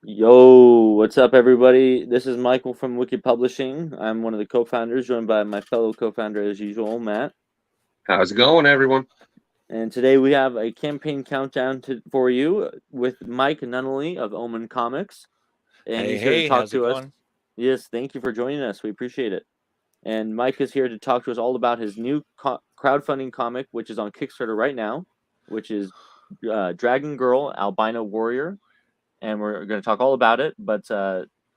Yo, what's up, everybody? This is Michael from Wicked Publishing. I'm one of the co-founders, joined by my fellow co-founder, as usual, Matt. How's it going, everyone? And today we have a campaign countdown for you with Mike Nunnally of Omen Comics, and he's here to talk how's it to us. going? Yes, thank you for joining us. We appreciate it. And Mike is here to talk to us all about his new crowdfunding comic, which is on Kickstarter right now, which is Dragon Girl, Albino Warrior. And we're going to talk all about it. But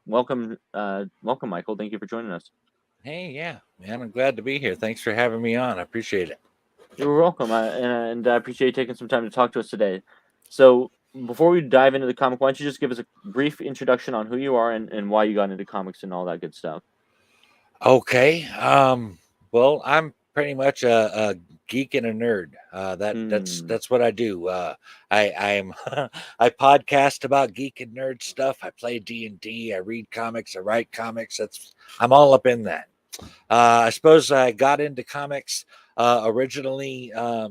welcome, Michael. Thank you for joining us. Hey, yeah, man, I'm glad to be here. Thanks for having me on. I appreciate it. You're welcome, and I appreciate you taking some time to talk to us today. So before we dive into the comic, why don't you just give us a brief introduction on who you are and why you got into comics and all that good stuff? Okay. Well, I'm pretty much a geek and a nerd. That's what I do. I'm I podcast about geek and nerd stuff. I play D&D. I read comics. I write comics. I'm all up in that. I suppose I got into comics originally. I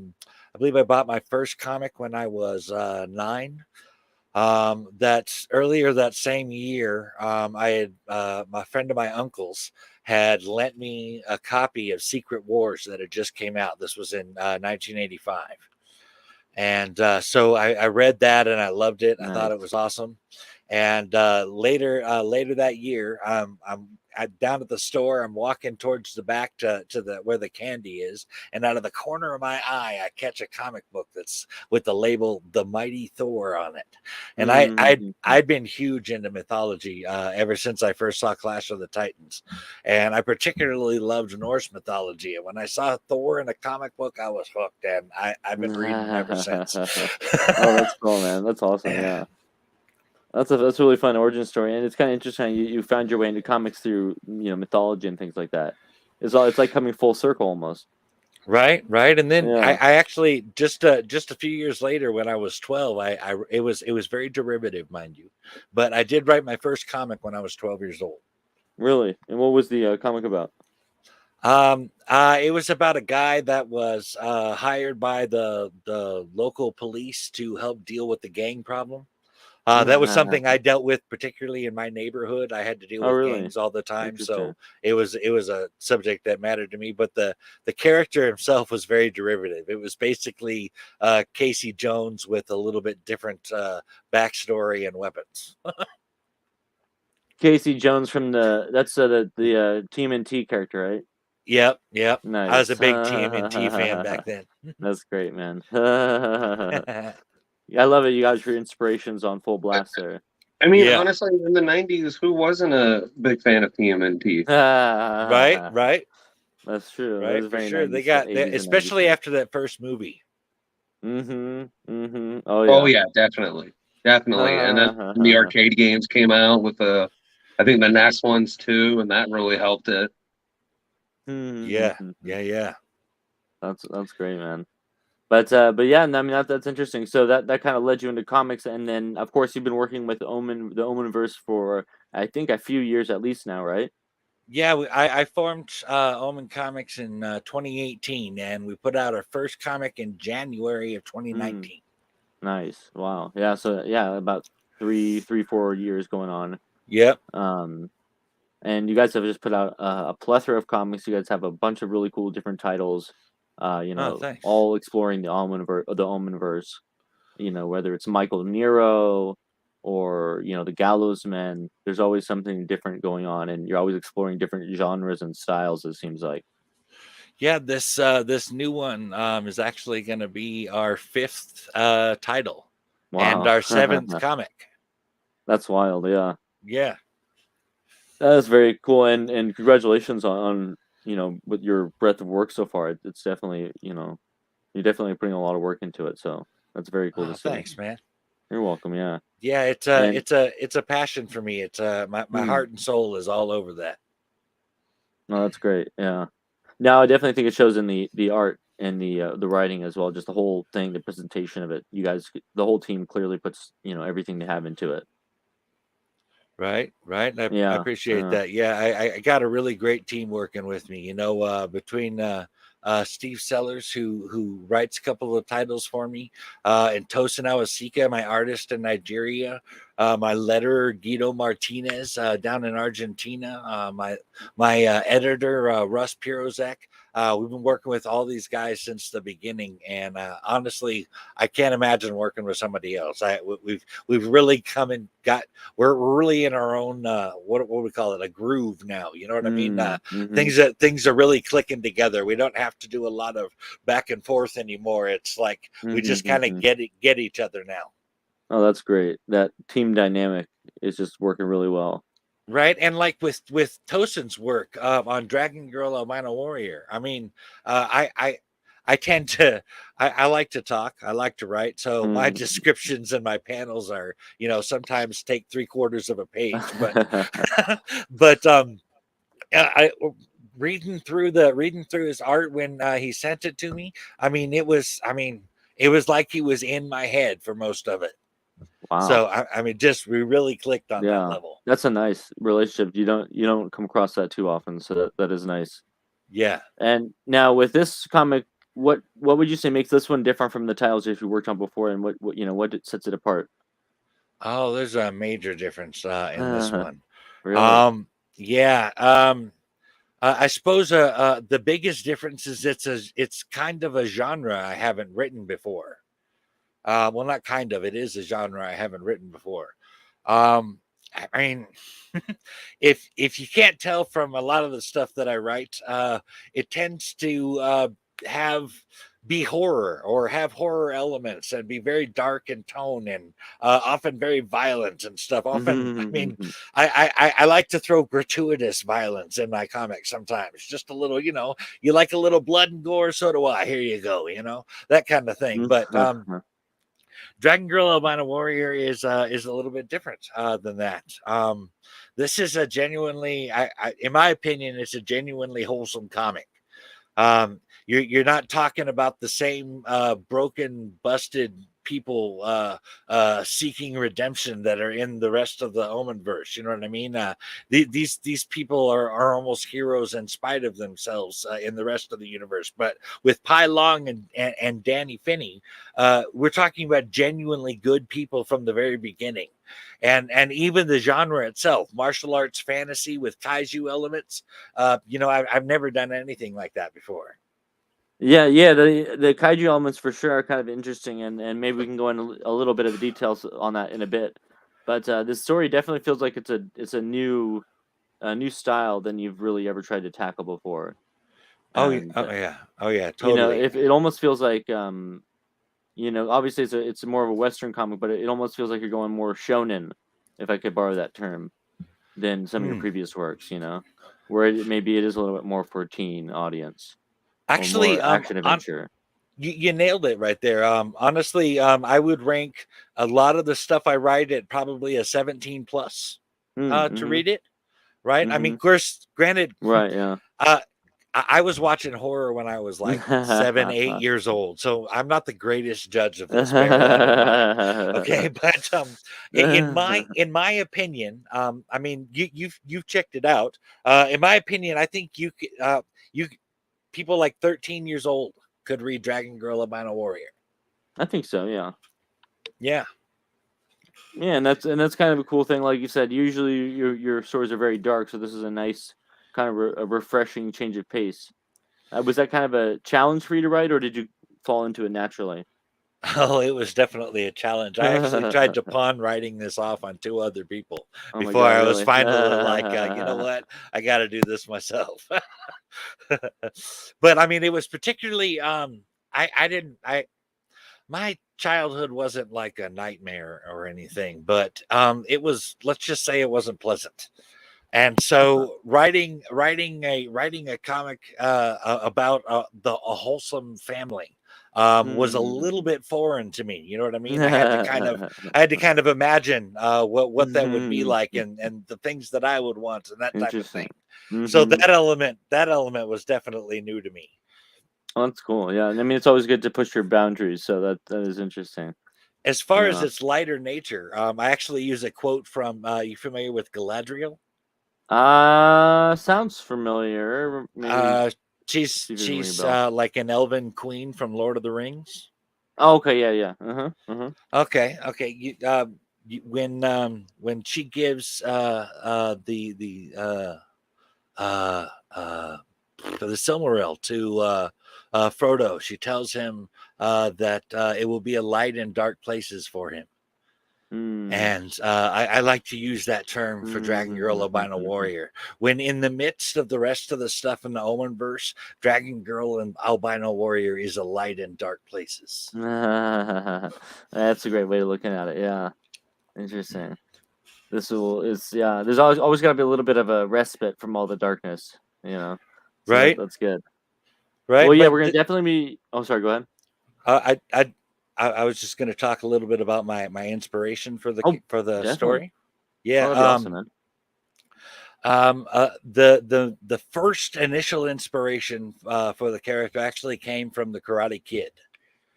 believe I bought my first comic when I was 9. That's earlier that same year. I had my friend of my uncle's had lent me a copy of Secret Wars that had just came out. This was in 1985. And so I read that and I loved it. Nice. I thought it was awesome. And later that year, I'm down at the store. I'm walking towards the back to the where the candy is, and out of the corner of my eye, I catch a comic book that's with the label "The Mighty Thor" on it. And I'd been huge into mythology ever since I first saw Clash of the Titans, and I particularly loved Norse mythology. And when I saw Thor in a comic book, I was hooked, and I've been reading ever since. Oh, that's cool, man. That's awesome. Yeah. That's a really fun origin story, and it's kind of interesting. You found your way into comics through mythology and things like that. It's like coming full circle almost. Right. And then I actually just a few years later, when I was 12, it was very derivative, mind you, but I did write my first comic when I was 12 years old. Really? And what was the comic about? It was about a guy that was hired by the local police to help deal with the gang problem. That was something I dealt with, particularly in my neighborhood. I had to deal with gangs all the time, so it was a subject that mattered to me. But the character himself was very derivative. It was basically Casey Jones with a little bit different backstory and weapons. Casey Jones from the TMNT character, right? Yep. Nice. I was a big TMNT fan back then. That's great, man. I love it. You got your inspirations on full blast there. I mean, honestly, in the 90s, who wasn't a big fan of TMNT? Right. That's true. Right, for sure. They got, especially after that first movie. Oh, yeah. Oh, yeah, definitely. And then the arcade games came out with I think the NES ones too, and that really helped it. Yeah. That's great, man. But yeah, I mean that's interesting. So that kind of led you into comics, and then of course you've been working with the Omenverse for I think a few years at least now, right? Yeah, I formed Omen Comics in 2018, and we put out our first comic in January of 2019. Nice, wow, yeah. So yeah, about 4 years going on. Yep. And you guys have just put out a plethora of comics. You guys have a bunch of really cool different titles. All exploring the Omenverse. Whether it's Michael Nero or the Gallows Men, there's always something different going on, and you're always exploring different genres and styles. It seems like. Yeah, this new one is actually going to be our 5th title, and our 7th comic. That's wild, yeah. Yeah, that's very cool, and congratulations on with your breadth of work so far. It's definitely you're definitely putting a lot of work into it. So that's very cool to see. Thanks, man. You're welcome. Yeah. Yeah, it's a passion for me. It's my heart and soul is all over that. No, that's great. Yeah. Now I definitely think it shows in the art and the writing as well. Just the whole thing, the presentation of it. You guys, the whole team clearly puts everything they have into it. Right. I appreciate that. Yeah, I got a really great team working with me. Between Steve Sellers, who writes a couple of titles for me, and Tosin Awasika, my artist in Nigeria, my letterer Guido Martinez down in Argentina, my editor Russ Pirozek. We've been working with all these guys since the beginning, and honestly, I can't imagine working with somebody else. We've really come and we're really in our own what we call it, a groove now. You know what I mean? Things are really clicking together. We don't have to do a lot of back and forth anymore. It's like we just kind of get each other now. Oh, that's great. That team dynamic is just working really well. Right. And like with Tosin's work on Dragon Girl Albino Warrior, I mean, I tend to I like to talk, I like to write. So my descriptions and my panels are, sometimes take 3/4 of a page, but I reading through his art when he sent it to me. It was like he was in my head for most of it. Wow. So we really clicked on that level. That's a nice relationship. You don't come across that too often, so that is nice. Yeah. And now with this comic, what would you say makes this one different from the titles that you worked on before, and what sets it apart? Oh, there's a major difference in this one. Really? Yeah. I suppose the biggest difference is it's kind of a genre I haven't written before. Well, not kind of. It is a genre I haven't written before. If you can't tell from a lot of the stuff that I write, it tends to be horror or have horror elements and be very dark in tone and often very violent and stuff. Often, I like to throw gratuitous violence in my comics sometimes. Just a little, you like a little blood and gore, so do I. Here you go, that kind of thing. But Dragon Girl Albino Warrior is a little bit different than that. This is a genuinely, in my opinion, it's a genuinely wholesome comic. You're not talking about the same broken, busted people seeking redemption that are in the rest of the Omenverse. You know what I mean? These people are almost heroes in spite of themselves in the rest of the universe. But with Pai Long and Danny Finney, we're talking about genuinely good people from the very beginning. And even the genre itself, martial arts fantasy with kaiju elements, I've never done anything like that before. Yeah, the kaiju elements for sure are kind of interesting, and maybe we can go into a little bit of the details on that in a bit. But this story definitely feels like it's a new style than you've really ever tried to tackle before. And, totally. If it almost feels like obviously it's more of a Western comic, but it almost feels like you're going more shonen, if I could borrow that term, than some of your previous works. Where maybe it is a little bit more for a teen audience. Actually, action adventure. You nailed it right there. Honestly, I would rank a lot of the stuff I write at probably a 17 plus to read it. Right. Of course, granted. Right. Yeah. I was watching horror when I was like 7, 8 years old, so I'm not the greatest judge of this. Okay, but in my opinion, you've checked it out. In my opinion, I think you people like 13 years old could read Dragon Girl Albino Warrior. I think so. Yeah. Yeah. Yeah, and that's kind of a cool thing. Like you said, usually your stories are very dark, so this is a nice kind of a refreshing change of pace. Was that kind of a challenge for you to write, or did you fall into it naturally? Oh, it was definitely a challenge. I actually tried to pawn writing this off on 2 other people before God, I was finally like, you know what? I got to do this myself. But it was particularly, my childhood wasn't like a nightmare or anything, but it was, let's just say it wasn't pleasant. And so writing a comic about a wholesome family was a little bit foreign to me. You know what I mean? I had to kind of imagine what that would be like and the things that I would want and that type of thing. So that element was definitely new to me. Oh, that's cool. Yeah, it's always good to push your boundaries. So that is interesting. As far as its lighter nature, I actually use a quote from. You familiar with Galadriel? Sounds familiar. Maybe she's like an elven queen from Lord of the Rings. Oh, okay, yeah. Okay. when she gives the Silmaril to Frodo, she tells him that it will be a light in dark places for him. And I like to use that term for Dragon Girl Albino Warrior. When in the midst of the rest of the stuff in the Omenverse, Dragon Girl and Albino Warrior is a light in dark places. That's a great way of looking at it. Yeah, interesting. There's always got to be a little bit of a respite from all the darkness, So right? That's good. Right. Well, yeah, we're gonna definitely be. Oh, sorry. Go ahead. I was just going to talk a little bit about my inspiration for the story. Yeah. That'd be awesome, man. The first initial inspiration for the character actually came from the Karate Kid.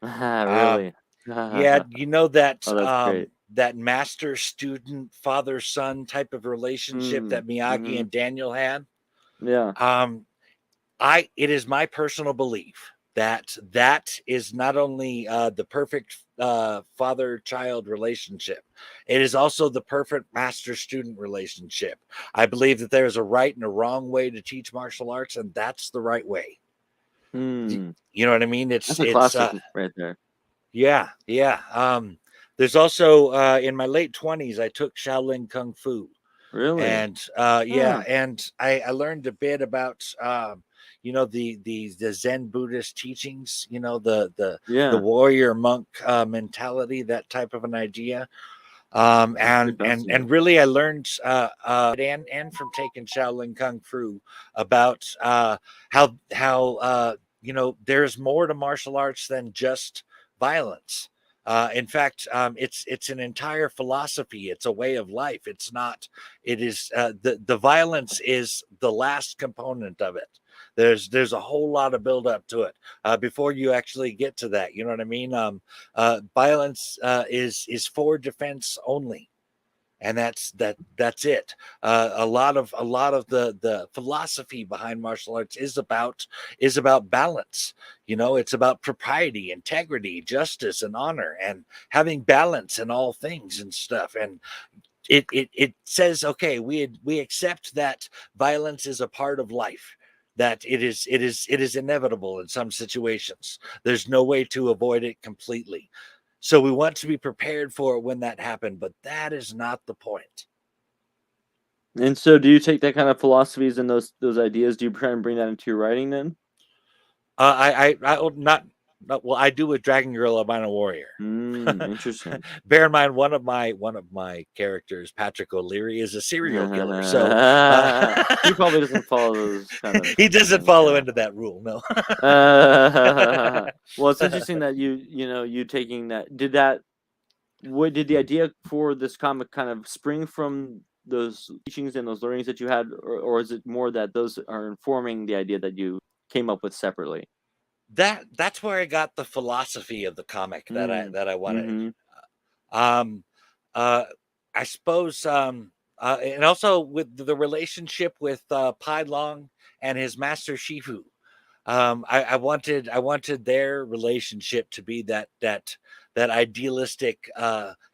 Really? Yeah, that that master student father son type of relationship that Miyagi and Daniel had. Yeah. It is my personal belief that is not only the perfect father-child relationship, it is also the perfect master-student relationship. I believe that there is a right and a wrong way to teach martial arts, and that's the right way. You know what I mean? That's a classic right there. Yeah. There's also in my late 20s, I took Shaolin Kung Fu. Really? And and I learned a bit about the Zen Buddhist teachings, the warrior monk mentality, that type of an idea. And really I learned and from taking Shaolin Kung Fu about how there's more to martial arts than just violence. In fact, it's an entire philosophy. It's a way of life. It is the violence is the last component of it. There's a whole lot of build up to it before you actually get to that. You know what I mean? Violence is for defense only. And that's it. A lot of the philosophy behind martial arts is about balance. It's about propriety, integrity, justice, and honor, and having balance in all things and stuff. And it says, okay, we accept that violence is a part of life, that it is inevitable in some situations. There's no way to avoid it completely. So we want to be prepared for it when that happened, but that is not the point. And so do you take that kind of philosophies and those ideas, do you try and bring that into your writing then? I do with Dragon Girl Albino Warrior. Interesting. Bear in mind, one of my characters, Patrick O'Leary, is a serial killer. So he probably doesn't follow those kind of. He doesn't follow into that rule, no. Well, it's interesting that you taking that. Did the idea for this comic kind of spring from those teachings and those learnings that you had, or is it more that those are informing the idea that you came up with separately? That's where I got the philosophy of the comic that I wanted. I suppose, and also with the relationship with Pai Long and his master Shifu. I wanted their relationship to be that idealistic,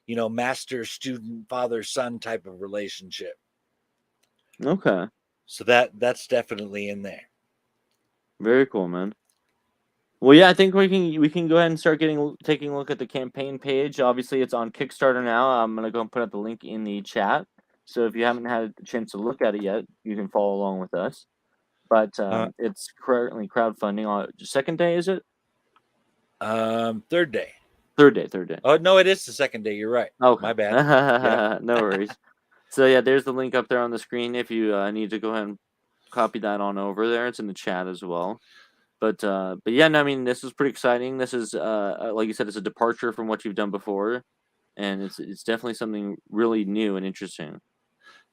master student, father son type of relationship. Okay. So that's definitely in there. Very cool, man. Well, yeah, I think we can go ahead and start taking a look at the campaign page. Obviously, it's on Kickstarter now. I'm gonna go and put up the link in the chat. So if you haven't had a chance to look at it yet, you can follow along with us. But it's currently crowdfunding on second day, is it? Third day. Third day. Oh no, it is the second day. You're right. Okay. My bad. No worries. So yeah, there's the link up there on the screen. If you need to go ahead and copy that on over there, it's in the chat as well. But yeah, no, I mean, this is pretty exciting. This is like you said, it's a departure from what you've done before, and it's definitely something really new and interesting.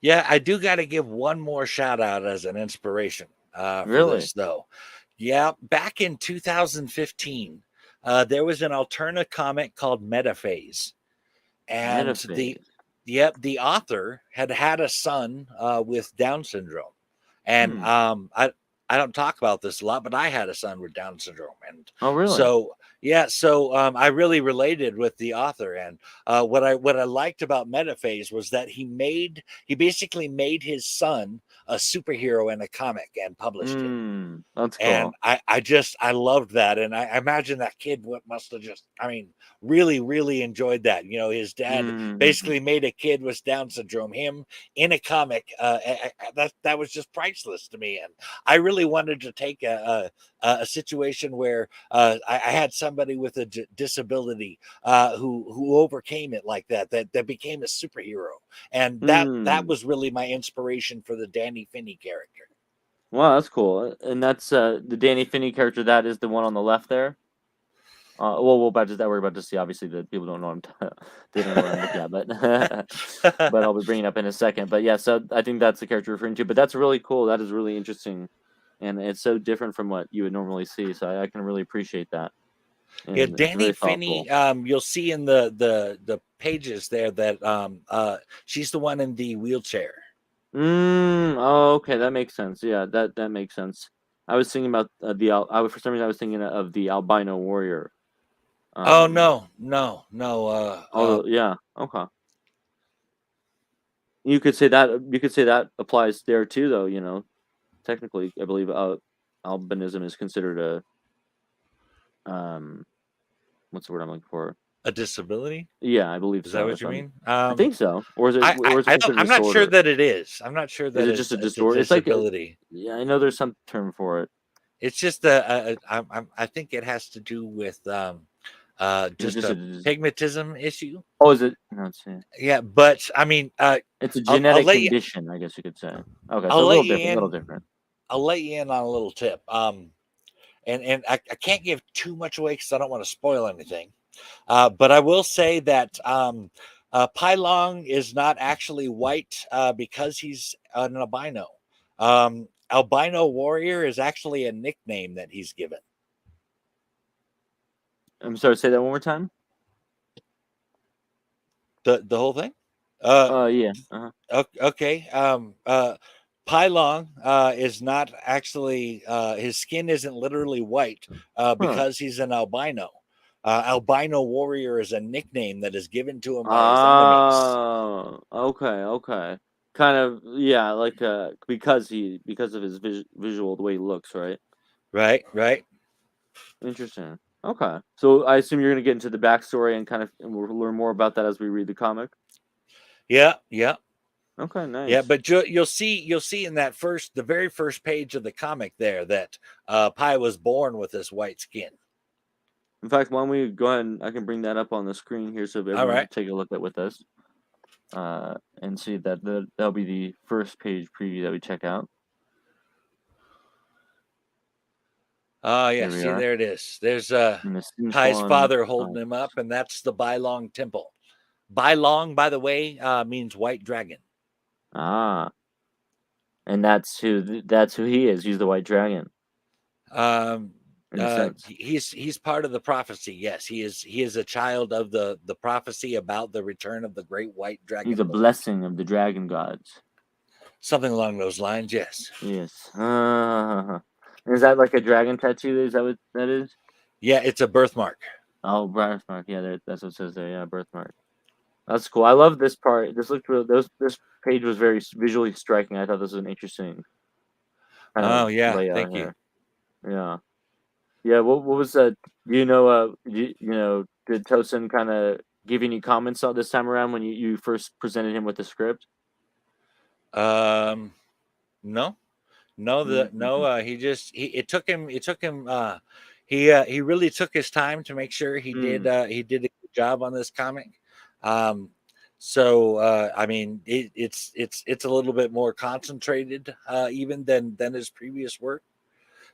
Yeah, I do got to give one more shout out as an inspiration for this, though. Yeah, back in 2015, there was an alternate comic called Metaphase, and the author had a son with Down syndrome, and I don't talk about this a lot, but I had a son with Down syndrome, and oh really? So Yeah, so I really related with the author, and what I liked about Metaphase was that he basically made his son a superhero in a comic and published it. That's And cool. I loved that, and I imagine that kid must have just, I mean, really enjoyed that. You know, his dad basically made a kid with Down syndrome, him in a comic. That was just priceless to me, and I really wanted to take a situation where I had somebody with a disability who overcame it like that became a superhero, and that was really my inspiration for the Danny Finney character. Wow, that's cool. And that's the Danny Finney character. That is the one on the left there. Well, we're about to see. Obviously, the people don't know they don't know what I'm looking at, but I'll be bringing it up in a second. But yeah, so I think that's the character referring to. But that's really cool. That is really interesting, and it's so different from what you would normally see. So I can really appreciate that. And yeah, it's Danny very Finney. thoughtful. You'll see in the pages there that she's the one in the wheelchair. Oh, okay, that makes sense. Yeah, that makes sense. I was thinking about for some reason I was thinking of the albino warrior. Oh no. Although, yeah, okay. You could say that applies there too, though. You know, technically, I believe albinism is considered a what's the word I'm looking for? A disability? Yeah, I believe Is that so. what you mean? I think so, or is it considered a I'm not sure disorder? that it is. I'm not sure Is that it just a it's a disorder? It's like disability. yeah, I know there's some term for it. It's just I think it has to do with just Just a pigmentism issue. oh, is it? Let's see. Yeah, but I mean, It's a I'll genetic let you. condition, I guess you could say. Okay, so I'll a let little you different, a little in. different. I'll let you in on a little tip. And I can't give too much away because I don't want to spoil anything. But I will say that Pylong is not actually white because he's an albino. Albino warrior is actually a nickname that he's given. I'm sorry, say that one more time. The whole thing? Yeah. Okay. Pylong is not actually his skin isn't literally white because he's an albino. Albino warrior is a nickname that is given to him by his enemies. Oh, okay. Kind of, yeah, like because of his visual the way he looks, right? Right. Interesting. Okay, so I assume you're gonna get into the backstory and we'll learn more about that as we read the comic. Yeah. Okay, nice. Yeah, but you'll see in the very first page of the comic there that Pi was born with this white skin. In fact, why don't we go ahead and I can bring that up on the screen here so everyone can take a look at with us, and see that'll be the first page preview that we check out. Oh, yeah. See, there it is. There's Pai's father holding him up, and that's the Bailong Temple. Bailong, by the way, means white dragon. Ah, and that's who he is. He's the white dragon. In a sense. He's part of the prophecy. Yes, he is a child of the prophecy about the return of the great white dragon. He's a blessing of the dragon gods. Something along those lines. Yes. Is that like a dragon tattoo? Is that what that is? Yeah, it's a birthmark. Oh, birthmark. Yeah, that's what it says there. Yeah, birthmark. That's cool. I love this part. This looked real. This page was very visually striking. I thought this was an interesting. Oh yeah, thank you. Yeah. What was that? Do you know? Did Tosin kind of give any comments on this time around when you first presented him with the script? No. It took him. He really took his time to make sure he did a good job on this comic. So I mean, it's a little bit more concentrated even than his previous work.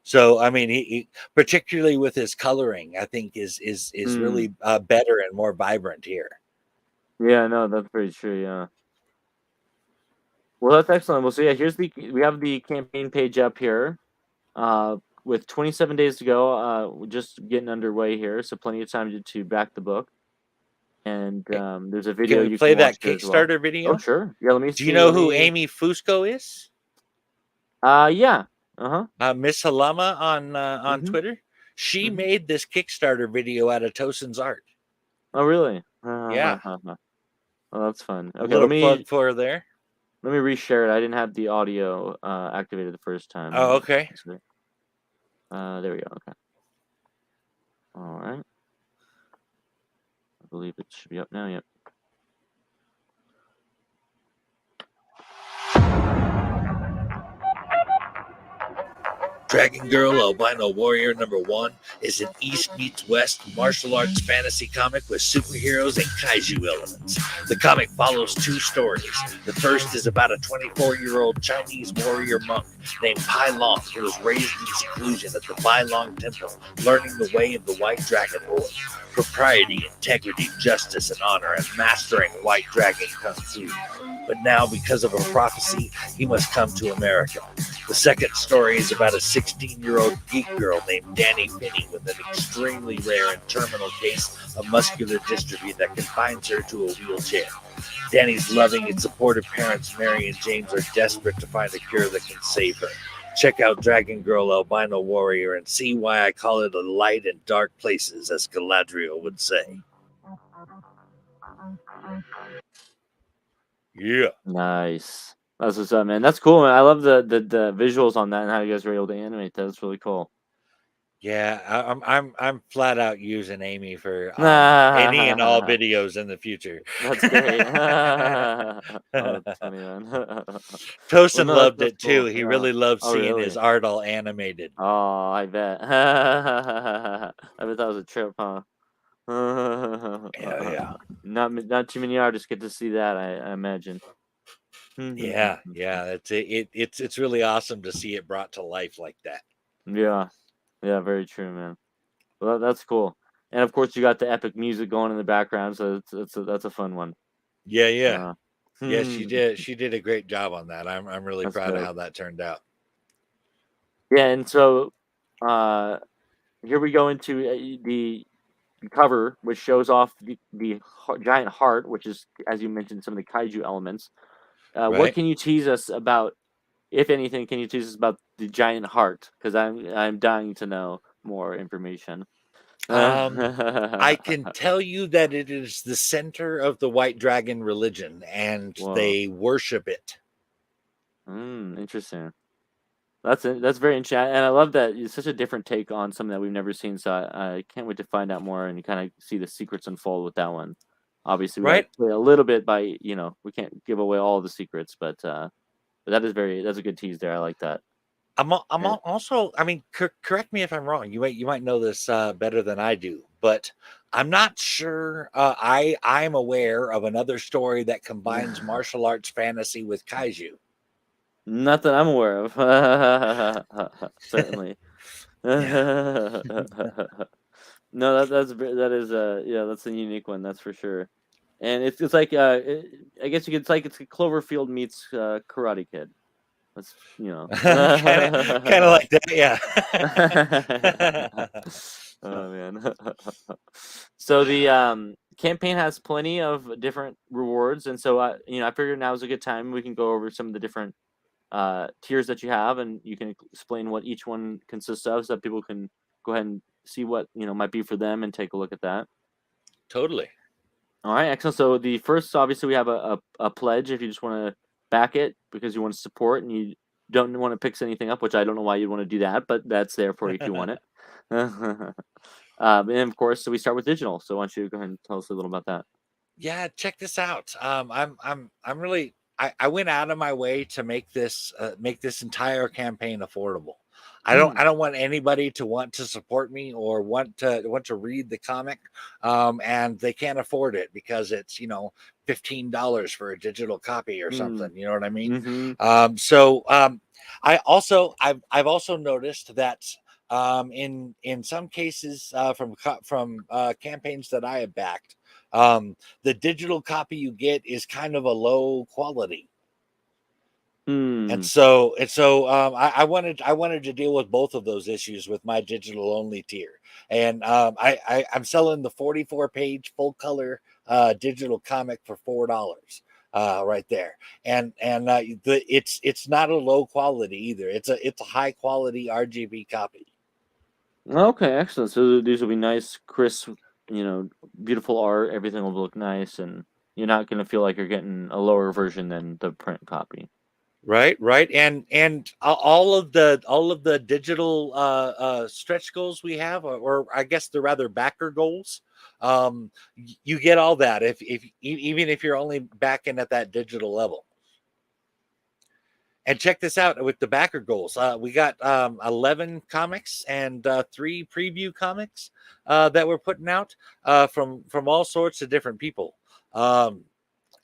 So I mean, he particularly with his coloring, I think is really better and more vibrant here. Yeah, no, that's pretty true. Yeah. Well, that's excellent. Well, so yeah, we have the campaign page up here, with 27 days to go. We're just getting underway here, so plenty of time to back the book. And there's a video you play can watch that Kickstarter video. Oh, sure. Yeah, let me see. Do you know who Amy Fusco is? Yeah. Miss Halama on Twitter. She made this Kickstarter video out of Tosin's art. Oh, really? Yeah. Oh, that's fun. Okay, a little plug for her there. Let me reshare it. I didn't have the audio activated the first time. Oh, okay. There we go. Okay. All right. I believe it should be up now. Yep. Dragon Girl Albino Warrior #1 is an East meets West martial arts fantasy comic with superheroes and kaiju elements. The comic follows 2 stories. The first is about a 24-year-old Chinese warrior monk named Pai Long, who was raised in seclusion at the Bai Long Temple, learning the way of the White Dragon Lord. Propriety, integrity, justice, and honor, and mastering White Dragon Kung Fu. But now, because of a prophecy, he must come to America. The second story is about a 16-year-old geek girl named Danny Finney with an extremely rare and terminal case of muscular dystrophy that confines her to a wheelchair. Danny's loving and supportive parents, Mary and James, are desperate to find a cure that can save her. Check out Dragon Girl Albino Warrior and see why I call it a light in dark places, as Galadriel would say. Yeah. Nice. That's what's up, man. That's cool, man. I love the visuals on that and how you guys were able to animate that. That's really cool. Yeah, I'm flat out using Amy for any and all videos in the future. That's great. Oh, that's funny, man. Tosin loved it too. He really loved seeing his art all animated. Oh, I bet. I bet that was a trip, huh? Yeah. Not too many artists get to see that, I imagine. Yeah. It's really awesome to see it brought to life like that. Yeah, very true, man. Well, that's cool. And of course, you got the epic music going in the background, so that's a fun one. Yeah, she did. She did a great job on that. I'm really proud of how that turned out. Yeah, and so here we go into the cover, which shows off the giant heart, which is, as you mentioned, some of the kaiju elements. What can you tease us about, if anything? Can you tease us about the giant heart? Because I'm dying to know more information. I can tell you that it is the center of the White Dragon religion, and they worship it. Interesting. That's very interesting, and I love that it's such a different take on something that we've never seen. So I can't wait to find out more and kind of see the secrets unfold with that one. Obviously, we play a little bit by we can't give away all the secrets, but that's a good tease there. I like that. I'm also, I mean, correct me if I'm wrong. You might know this better than I do, but I'm not sure. I'm aware of another story that combines martial arts fantasy with kaiju. Not that I'm aware of. Certainly. No, that's a unique one. That's for sure. And it's like I guess it's Cloverfield meets Karate Kid. That's kind of like that, yeah. Oh man. So the campaign has plenty of different rewards, and so I figured now is a good time we can go over some of the different tiers that you have, and you can explain what each one consists of, so that people can go ahead and see what might be for them and take a look at that. Totally. All right, excellent. So the first, obviously, we have a pledge if you just want to back it because you want to support and you don't want to pick anything up, which I don't know why you'd want to do that, but that's there for you if you want it. And of course, so we start with digital. So why don't you go ahead and tell us a little about that? Yeah, check this out. I'm really I went out of my way to make this entire campaign affordable. I don't want anybody to want to support me or want to read the comic, and they can't afford it because it's $15 for a digital copy or something. You know what I mean? I've also noticed that in some cases from campaigns that I have backed, the digital copy you get is kind of a low quality. And so I wanted to deal with both of those issues with my digital only tier, and I'm selling the 44-page full color digital comic for $4 right there, and it's not a low quality either. It's a high quality RGB copy. Okay, excellent. So these will be nice, crisp, beautiful art. Everything will look nice, and you're not gonna feel like you're getting a lower version than the print copy. Right, and all of the digital stretch goals we have, or I guess they're rather backer goals. You get all that if even if you're only backing at that digital level. And check this out with the backer goals. We got 11 comics and 3 preview comics that we're putting out from all sorts of different people.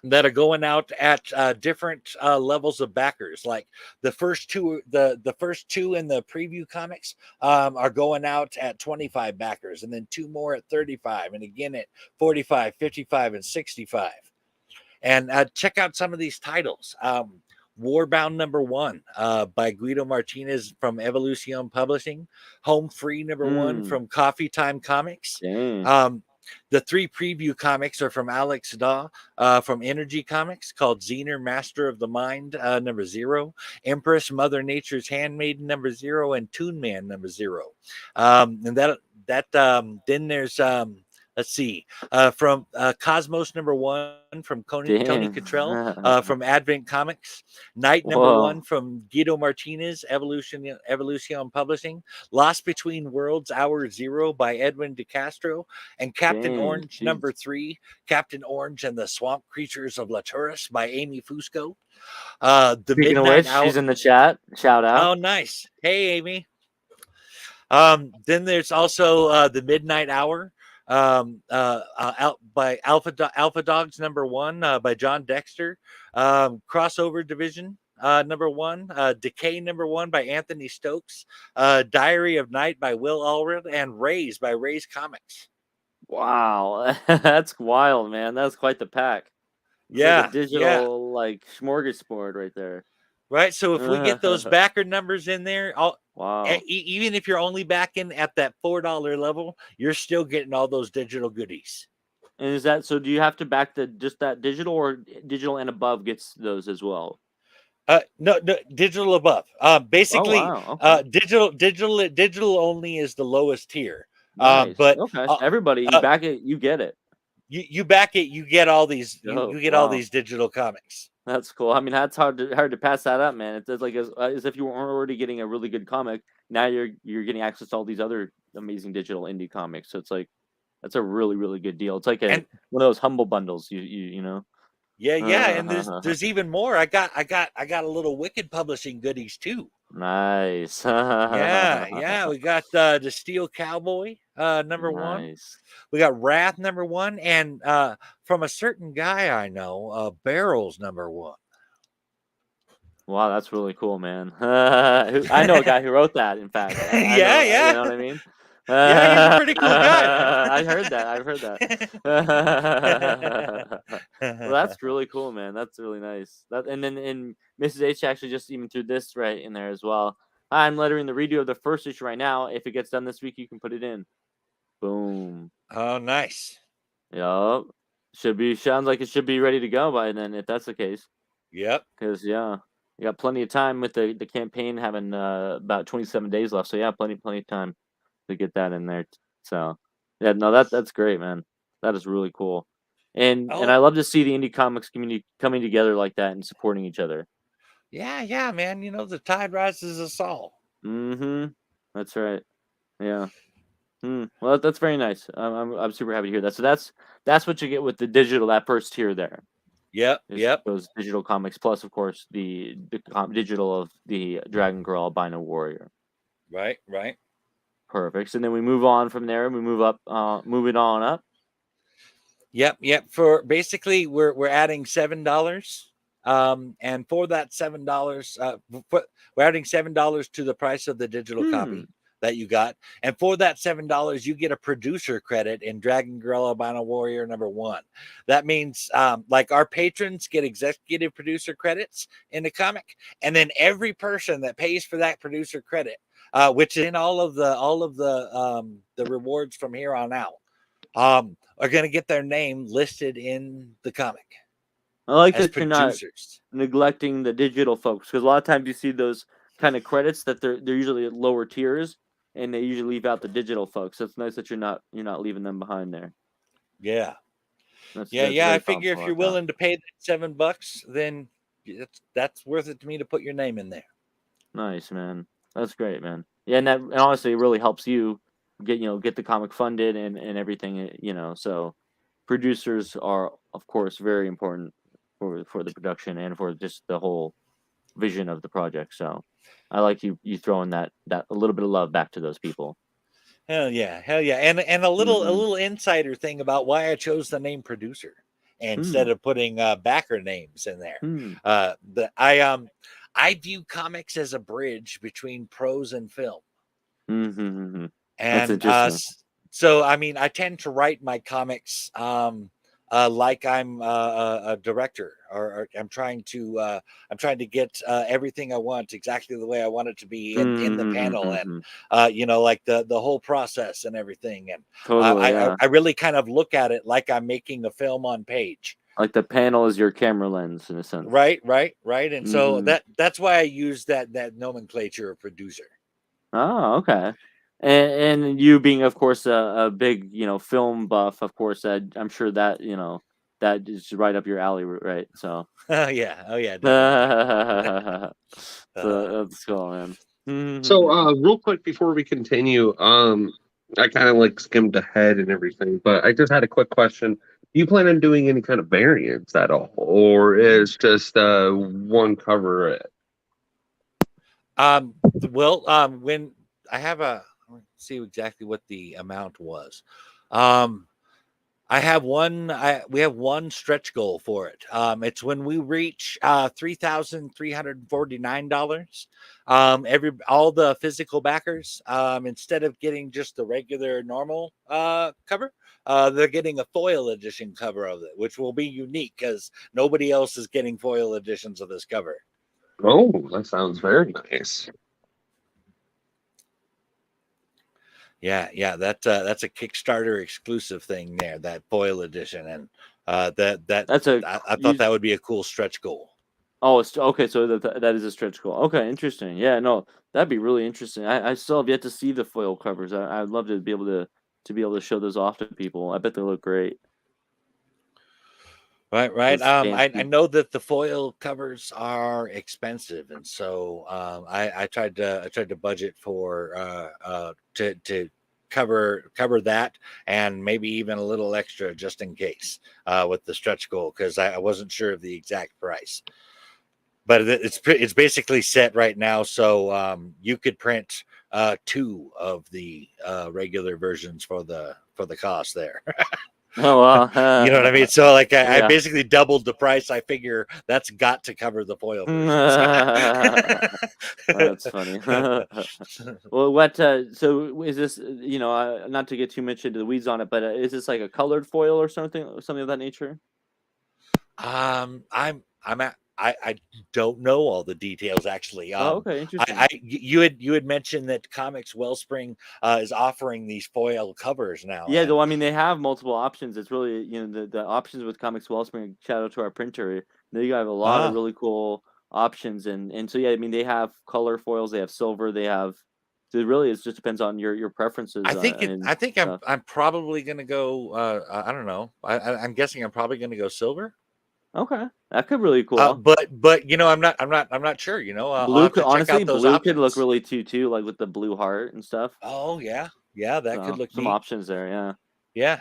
That are going out at different levels of backers. Like the first two in the preview comics are going out at 25 backers, and then 2 more at 35, and again at 45, 55, and 65. And check out some of these titles. Warbound #1 by Guido Martinez from Evolution Publishing. Home Free #1 from Coffee Time Comics. The 3 preview comics are from Alex Daw from Energy Comics, called Zener, Master of the Mind #0, Empress, Mother Nature's Handmaiden #0, and Toon Man #0. And then there's let's see, from Cosmos #1 from Tony Cottrell from Advent Comics, Night #1 from Guido Martinez, Evolution Publishing, Lost Between Worlds Hour 0 by Edwin DeCastro, and Captain Orange #3, Captain Orange and the Swamp Creatures of Laturis by Amy Fusco. The Speaking of which, she's in the chat. Shout out. Oh, nice. Hey, Amy. Then there's also the Midnight Hour by Alpha Dogs #1 by John Dexter, Crossover Division #1, Decay #1 by Anthony Stokes, Diary of Night by Will Allred, and Rays by Rays Comics. Wow, that's wild, man. That's quite the pack. It's like a digital like smorgasbord right there. Right, so if we get those backer numbers in there, wow, even if you're only backing at that $4 level, you're still getting all those digital goodies. And is that so? Do you have to back just that digital, or digital and above gets those as well? No, digital above. Basically, okay. Digital only is the lowest tier. Nice. But okay, everybody, you back it, you get it. You back it, you get all these. You get all these digital comics. That's cool. I mean, that's hard to pass that up, man. It's like as if you were already getting a really good comic. Now you're getting access to all these other amazing digital indie comics. So it's like that's a really, really good deal. It's like one of those humble bundles. You know. Yeah, and there's even more. I got a little Wicked Publishing goodies too. Nice. yeah. We got the Steel Cowboy #1. We got Wrath #1, and from a certain guy I know, Barrels #1. Wow, that's really cool, man. I know a guy who wrote that. In fact, yeah. You know what I mean? Yeah, he's a pretty cool guy. I've heard that. Well, that's really cool, man. That's really nice. And then Mrs. H actually just even threw this right in there as well. I'm lettering the redo of the first issue right now. If it gets done this week, you can put it in. Boom. Oh, nice. Yup. Sounds like it should be ready to go by then, if that's the case. Yep. Because you got plenty of time with the campaign having about 27 days left. So yeah, plenty of time to get that in there. So yeah, no, that's great, man. That is really cool. And I love to see the indie comics community coming together like that and supporting each other. Yeah, man. You know, the tide rises us all. That's right. Yeah. Well, that's very nice. I'm super happy to hear that. So that's what you get with the digital, that first tier there. Yep. Those digital comics, plus of course the digital of the Dragon Girl Albino Warrior. Right. Perfect. And then we move on from there. We move up, moving on up. Yep. For basically, we're adding $7. And for that $7, we're adding $7 to the price of the digital copy that you got, and for that $7 you get a producer credit in Dragon Girl Albino Warrior #1. That means like our patrons get executive producer credits in the comic, and then every person that pays for that producer credit, which is in all of the rewards from here on out, are going to get their name listed in the comic. I like that you're not neglecting the digital folks, because a lot of times you see those kind of credits that they're usually at lower tiers. and they usually leave out the digital folks. So it's nice that you're not leaving them behind there. Yeah. That's I figure if you're willing to pay that $7, then that's worth it to me to put your name in there. Nice, man. That's great, man. Yeah, and honestly, it really helps you get the comic funded and everything. So producers are, of course, very important for the production and for just the whole vision of the project. So I like you throwing that a little bit of love back to those people. Hell yeah. And a little insider thing about why I chose the name producer instead of putting backer names in there. I view comics as a bridge between prose and film. Mm-hmm. And so I mean, I tend to write my comics like I'm a director, or I'm trying to get everything I want exactly the way I want it to be in the panel, and like the whole process and everything. And totally, I really kind of look at it like I'm making a film on page. Like the panel is your camera lens in a sense. Right. And so that's why I use that nomenclature of producer. Oh, okay. And you being, of course, a big, film buff, of course, I'm sure that, that is right up your alley, right? So. Oh yeah. So that's cool, man. So, real quick before we continue, I kind of like skimmed ahead and everything, but I just had a quick question. Do you plan on doing any kind of variants at all, or is just one cover it? When I have let's see exactly what the amount was. We have one stretch goal for it. It's when we reach $3,349. All the physical backers, instead of getting just the regular normal cover, they're getting a foil edition cover of it, which will be unique because nobody else is getting foil editions of this cover. Oh, that sounds very nice. Yeah, that's a Kickstarter exclusive thing there, that foil edition, and I thought that would be a cool stretch goal. Oh, it's okay. So that is a stretch goal. Okay, interesting. Yeah, no, that'd be really interesting. I still have yet to see the foil covers. I'd love to be able to show those off to people. I bet they look great. Right. I know that the foil covers are expensive, and so I tried to budget for to cover that, and maybe even a little extra just in case with the stretch goal, because I wasn't sure of the exact price. But it's basically set right now, so you could print 2 of the regular versions for the cost there. Oh wow! You know what I mean? So like I basically doubled the price. I figure that's got to cover the foil versions. That's funny. Well, what? So is this? Not to get too much into the weeds on it, but is this like a colored foil or something of that nature? I don't know all the details actually. Okay, interesting. You had mentioned that Comics Wellspring is offering these foil covers now. Yeah, though I mean they have multiple options. It's really the options with Comics Wellspring. Shout out to our printer. They have a lot of really cool options, and so yeah, I mean they have color foils, they have silver, they have. So it just depends on your preferences. I think I'm probably gonna go. I don't know. I'm guessing I'm probably gonna go silver. Okay, that could really cool. But I'm not sure. Blue could honestly could look really too, like with the blue heart and stuff. Oh yeah, that could look some neat. options there. Yeah.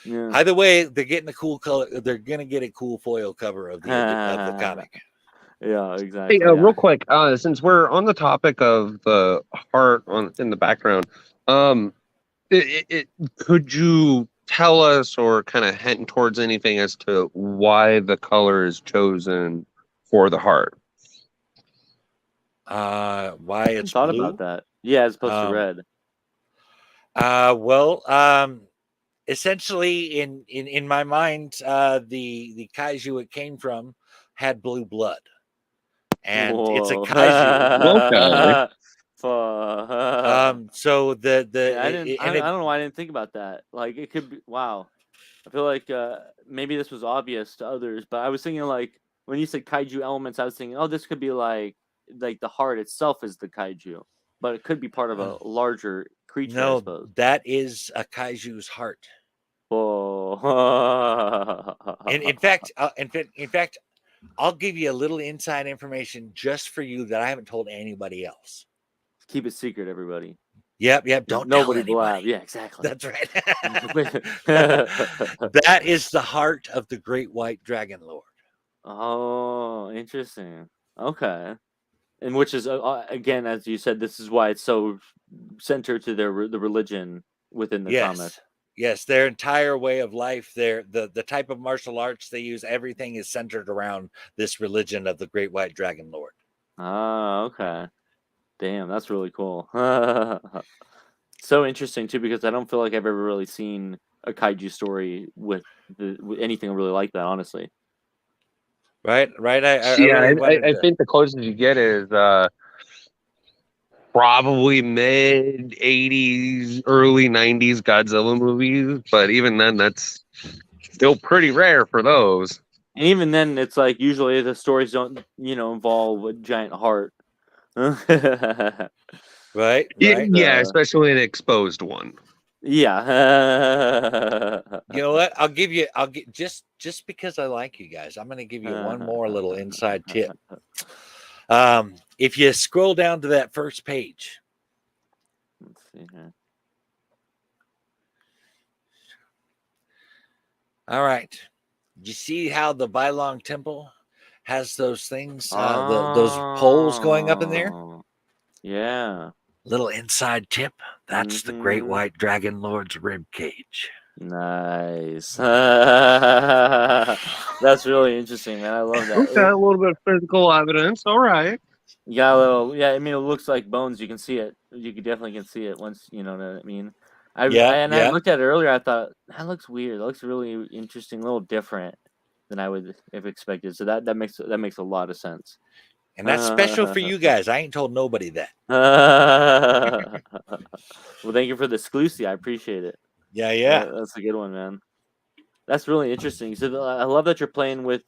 Either way, they're getting a cool color. They're gonna get a cool foil cover of the comic. Yeah, exactly. Hey, real quick, since we're on the topic of the heart in the background, could you tell us or kind of hint towards anything as to why the color is chosen for the heart? Why it's thought blue? About that? Yeah, as opposed to red. Essentially, in my mind, the kaiju it came from had blue blood, and it's a kaiju. So I don't know why I didn't think about that. Like it could be. Wow, I feel like maybe this was obvious to others, but I was thinking like when you said kaiju elements, I was thinking, oh, this could be like the heart itself is the kaiju. but it could be part of a larger creature, I No, suppose. that is a kaiju's heart. Oh. And in fact, I'll give you a little inside information just for you that I haven't told anybody else. Keep it secret, everybody. Yep. Don't tell Nobody will have. anybody. Yeah, exactly. That's right. That is the heart of the Great White Dragon Lord. Oh, interesting. Okay. And which is again, as you said, this is why it's so centered to the religion within the comic. Yes, their entire way of life, the type of martial arts they use, everything is centered around this religion of the Great White Dragon Lord. Ah, okay. Damn, that's really cool. So interesting too, because I don't feel like I've ever really seen a kaiju story with anything really like that, honestly. Right. I I think the closest you get is probably mid 80s, early 90s Godzilla movies, but even then, that's still pretty rare for those. And even then, it's like usually the stories don't, involve a giant heart. Right. Yeah, especially an exposed one. Yeah. You know what? I'll get just because I like you guys, I'm going to give you one more little inside tip. If you scroll down to that first page. Let's see here. All right. You see how the Bailong Temple has those things, those poles going up in there? Yeah. Little inside tip. That's the Great White Dragon Lord's ribcage. Nice. That's really interesting, man. I love that. Okay, a little bit of physical evidence. All right. You got a little, yeah. I mean, it looks like bones. You can see it. You definitely can see it once you know what I mean. I looked at it earlier. I thought that looks weird. It looks really interesting, a little different than I would have expected. So that makes a lot of sense. And that's special for you guys. I ain't told nobody that. Well, thank you for the exclusive. I appreciate it. Yeah. That's a good one, man. That's really interesting. So I love that you're playing with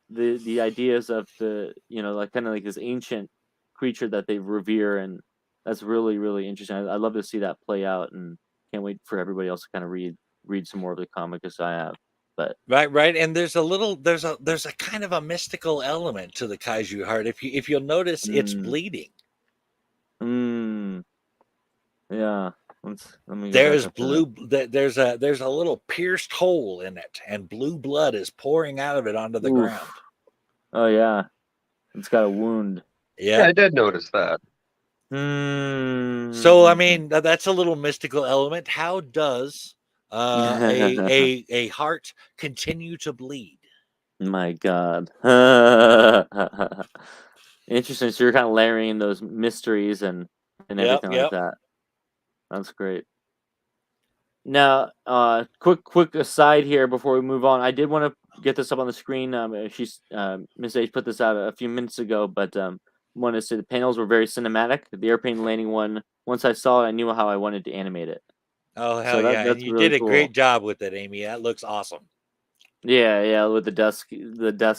the ideas of the like kind of like this ancient creature that they revere, and that's really really interesting. I love to see that play out, and can't wait for everybody else to kind of read some more of the comic as I have. But right, and there's a kind of a mystical element to the kaiju heart. If you'll notice, it's bleeding. Yeah. Let me there's there's a little pierced hole in it, and blue blood is pouring out of it onto the ground. Oh yeah, it's got a wound. Yeah, I did notice that. So I mean, that's a little mystical element. How does a heart continue to bleed? My God. Interesting. So you're kind of layering those mysteries and everything like that. That's great. Now, quick aside here before we move on. I did want to get this up on the screen. Miss H put this out a few minutes ago, but wanted to say the panels were very cinematic. The airplane landing one. Once I saw it, I knew how I wanted to animate it. Oh hell yeah! And you did a great job with it, Amy. That looks awesome. Yeah, with the dust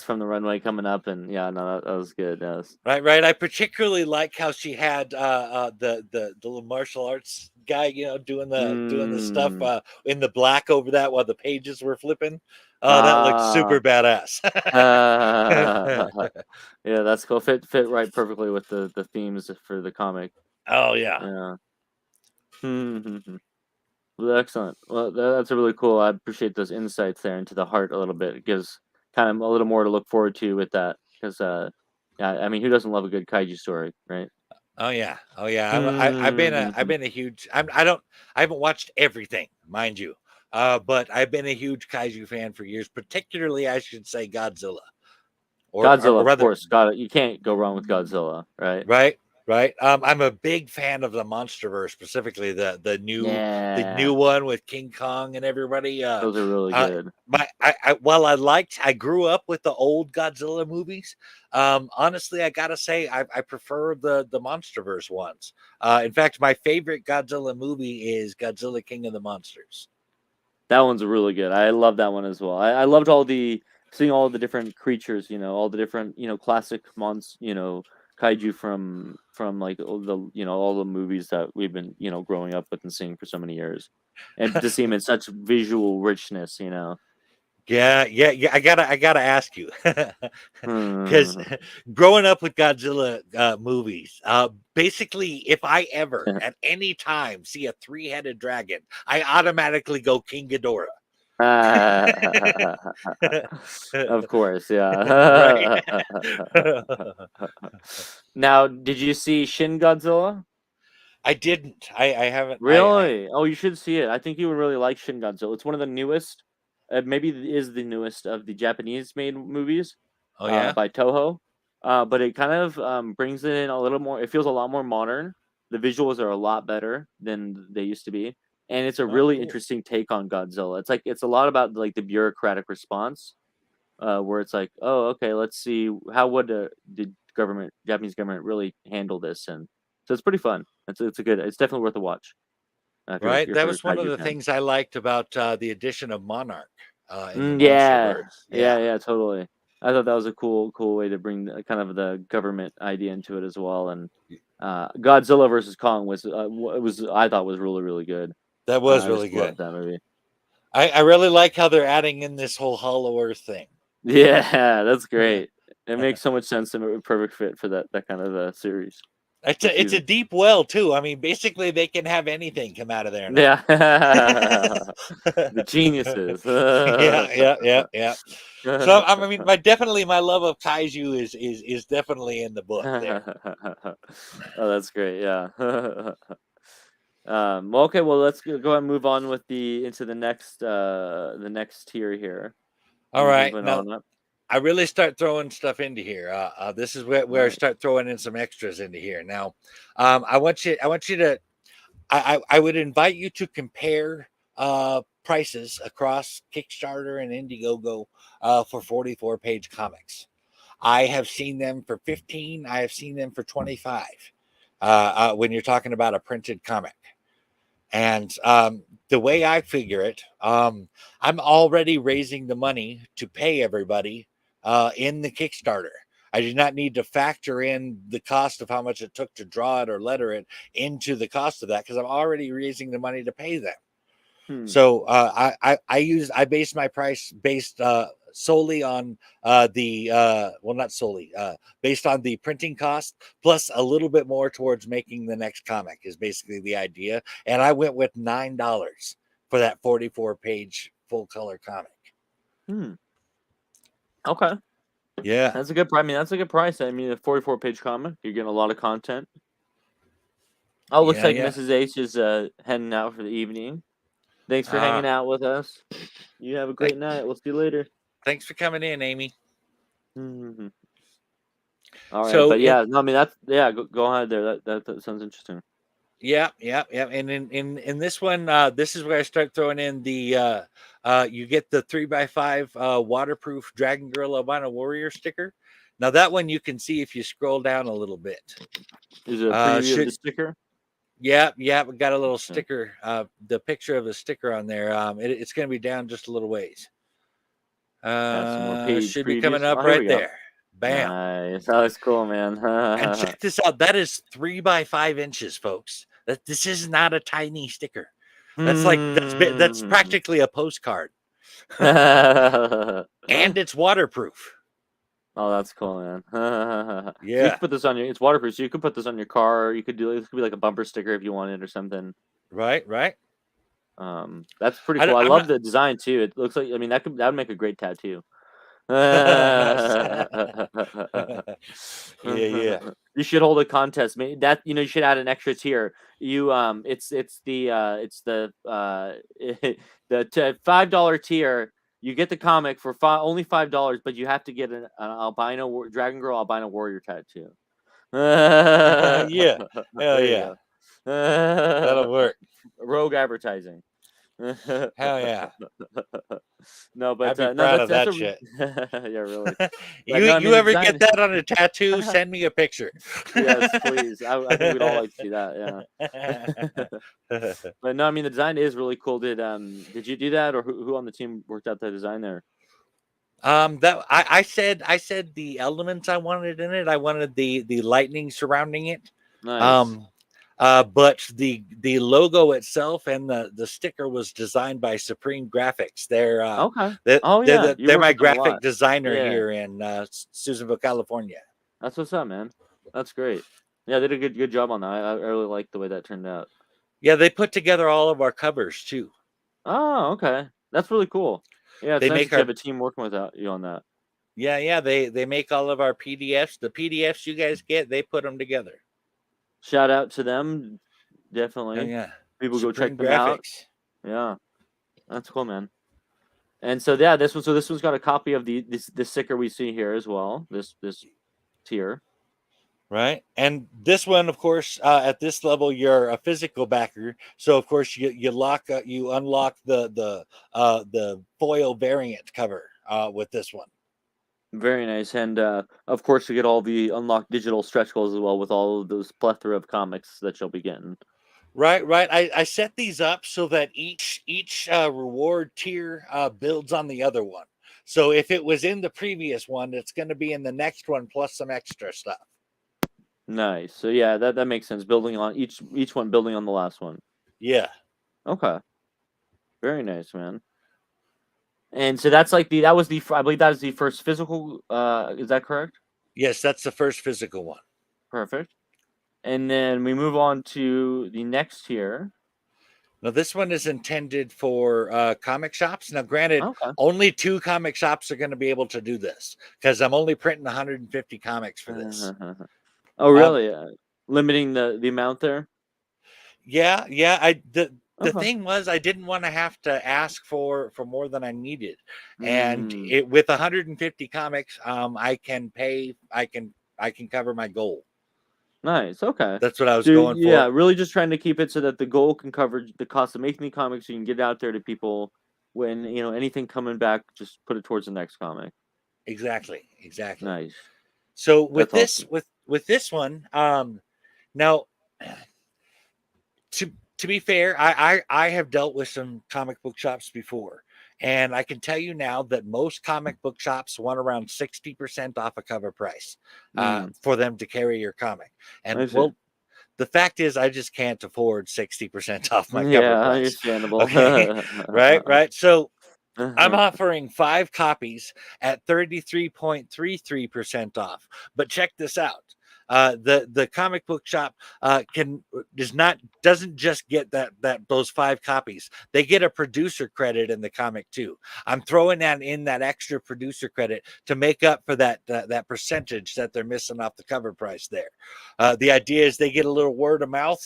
from the runway coming up, and that was good. Right. I particularly like how she had the little martial arts guy, doing the stuff in the black over that while the pages were flipping. Oh, that looks super badass. Yeah, that's cool. Fit right perfectly with the themes for the comic. Oh yeah. Well, excellent. Well, that's a really cool. I appreciate those insights there into the heart a little bit. It gives kind of a little more to look forward to with that. Because, I mean, who doesn't love a good kaiju story, right? Oh yeah. I've been a huge. I haven't watched everything, mind you, but I've been a huge kaiju fan for years. Particularly, I should say, Godzilla. Godzilla, of course. You can't go wrong with Godzilla, right? Right. I'm a big fan of the Monsterverse, specifically the new one with King Kong and everybody. Those are really good. I grew up with the old Godzilla movies. Honestly, I gotta say I prefer the Monsterverse ones. In fact, my favorite Godzilla movie is Godzilla King of the Monsters. That one's really good. I love that one as well. I loved seeing all the different creatures, all the different, classic kaiju kaiju from like all the movies that we've been growing up with and seeing for so many years, and to see them in such visual richness. Yeah. I gotta ask you, because Hmm. growing up with Godzilla movies, basically, if I ever at any time see a 3-headed dragon, I automatically go King Ghidorah. Of course, Right? yeah. Now, did you see Shin Godzilla? I didn't. I haven't. Really? Oh, you should see it. I think you would really like Shin Godzilla. It's one of the newest, maybe it is the newest of the Japanese-made movies, Oh yeah. by Toho. But it kind of brings in a little more. It feels a lot more modern. The visuals are a lot better than they used to be, and it's a Oh, really cool. interesting take on Godzilla. It's a lot about like the bureaucratic response, where it's like, oh, okay, let's see how would the Japanese government really handle this, and so it's pretty fun. It's definitely worth a watch. If you're Right. if That you're a was one of kaiju the fan. things I liked about the addition of Monarch in the Yeah, MonsterVerse. yeah, Yeah. yeah, totally. I thought that was a cool way to bring kind of the government idea into it as well. And Godzilla versus Kong was I thought was really good. That was I just really good. loved that movie. I really like how they're adding in this whole Hollow Earth thing. Yeah, that's great. It makes so much sense and a perfect fit for that kind of series. It's a deep well too. I mean, basically they can have anything come out of there now. Yeah, the geniuses. Yeah. So I mean, my love of kaiju is definitely in the book there. Oh, that's great. Yeah. Well, okay. Well, let's go ahead and move on with into the next tier here. All right, Moving now on up. I really start throwing stuff into here. This is where I Right. start throwing in some extras into here. Now, I want you to. I would invite you to compare prices across Kickstarter and Indiegogo for 44-page comics. I have seen them for 15. I have seen them for 25. When you're talking about a printed comic. And the way I figure it, I'm already raising the money to pay everybody in the Kickstarter. I do not need to factor in the cost of how much it took to draw it or letter it into the cost of that because I'm already raising the money to pay them. So I base my price based solely on not solely based on the printing cost plus a little bit more towards making the next comic is basically the idea. And I went with $9 for that 44-page full color comic. Okay. Yeah, That's a good price. I mean, that's a good price. I mean, a 44-page comic, you're getting a lot of content. Oh, looks like Mrs. H is heading out for the evening. Thanks for hanging out with us. You have a great night. We'll see you later. Thanks for coming in, Amy. Mm-hmm. All right, So but yeah, no, I mean go ahead there. That sounds interesting. Yeah. And in this one, this is where I start throwing in the you get the 3x5 waterproof Dragon Girl Albino Warrior sticker. Now that one you can see if you scroll down a little bit. Is it a preview of the sticker? Yeah, we got a little sticker, the picture of the sticker on there. It's going to be down just a little ways. Some more page Should previews. be coming up right there. Bam. Nice. Oh, that's cool, man. And check this out. That is 3x5 inches, folks. This is not a tiny sticker. That's practically a postcard. And it's waterproof. Oh, that's cool, man. Yeah. So you can put this on it's waterproof, so you could put this on your car. You could this could be like a bumper sticker if you wanted or something. Right. That's pretty cool. I love the design too. It looks like, I mean, that would make a great tattoo. Yeah. You should hold a contest. Maybe you should add an extra tier. It's the the $5 tier. You get the comic for only $5, but you have to get an albino Dragon Girl albino warrior tattoo. Yeah. Hell yeah. That'll work. Rogue advertising. Hell yeah. No, but I'd be proud of that shit. Yeah, really. You ever get that on a tattoo? Send me a picture. Yes, please. I think we'd all like to see that. Yeah. But no, I mean the design is really cool. Did you do that, or who on the team worked out the design there? That I said the elements I wanted in it. I wanted the lightning surrounding it. Nice. But the logo itself and the sticker was designed by Supreme Graphics. Okay. Oh yeah, you They're work my with them a graphic lot. designer Yeah, here in Susanville, California. that's what's up, man. That's great. Yeah, they did a good job on that. I really like the way that turned out. Yeah, they put together all of our covers too. Oh, okay. That's really cool. Yeah, it's They nice make that you our have a team working with you on that. yeah, they make all of our PDFs. The PDFs you guys get, they put them together. Shout out to them, Oh definitely. yeah, People go check Supreme them out. Graphics. Yeah, that's cool, man. And so yeah, this one's got a copy of this sticker we see here as well. This tier. Right, and this one, of course, at this level, you're a physical backer. So, of course, you unlock the foil variant cover with this one. Very nice, and of course you get all the unlocked digital stretch goals as well with all of those plethora of comics that you'll be getting. Right, right. I set these up so that each reward tier builds on the other one. So if it was in the previous one, it's going to be in the next one plus some extra stuff. Nice. So yeah, that makes sense. Building on each one, building on the last one. Yeah. Okay. Very nice, man. And so that's like that was I believe that is the first physical. Is that correct? Yes, that's the first physical one. Perfect. And then we move on to the next tier. Now, this one is intended for comic shops. Now, granted, Okay. only 2 comic shops are going to be able to do this because I'm only printing 150 comics for this. Oh, really? Limiting the amount there? Yeah, yeah. The Okay. thing was, I didn't want to have to ask for more than I needed, and Mm. with 150 comics, I can cover my goal. Nice. Okay. That's what I was So going yeah, for. really just trying to keep it so that the goal can cover the cost of making the comics. So you can get it out there to people when anything coming back, just put it towards the next comic. Exactly. Nice. So with That's this awesome. with this one, now to be fair, I have dealt with some comic book shops before, and I can tell you now that most comic book shops want around 60% off a cover price for them to carry your comic. And I see. well, the fact is, I just can't afford 60% off my cover Yeah, price. understandable. Okay, right. So I'm offering 5 copies at 33.33% off. But check this out. The comic book shop doesn't just get those 5 copies. They get a producer credit in the comic too. I'm throwing that extra producer credit to make up for that percentage that they're missing off the cover price there. The idea is they get a little word of mouth.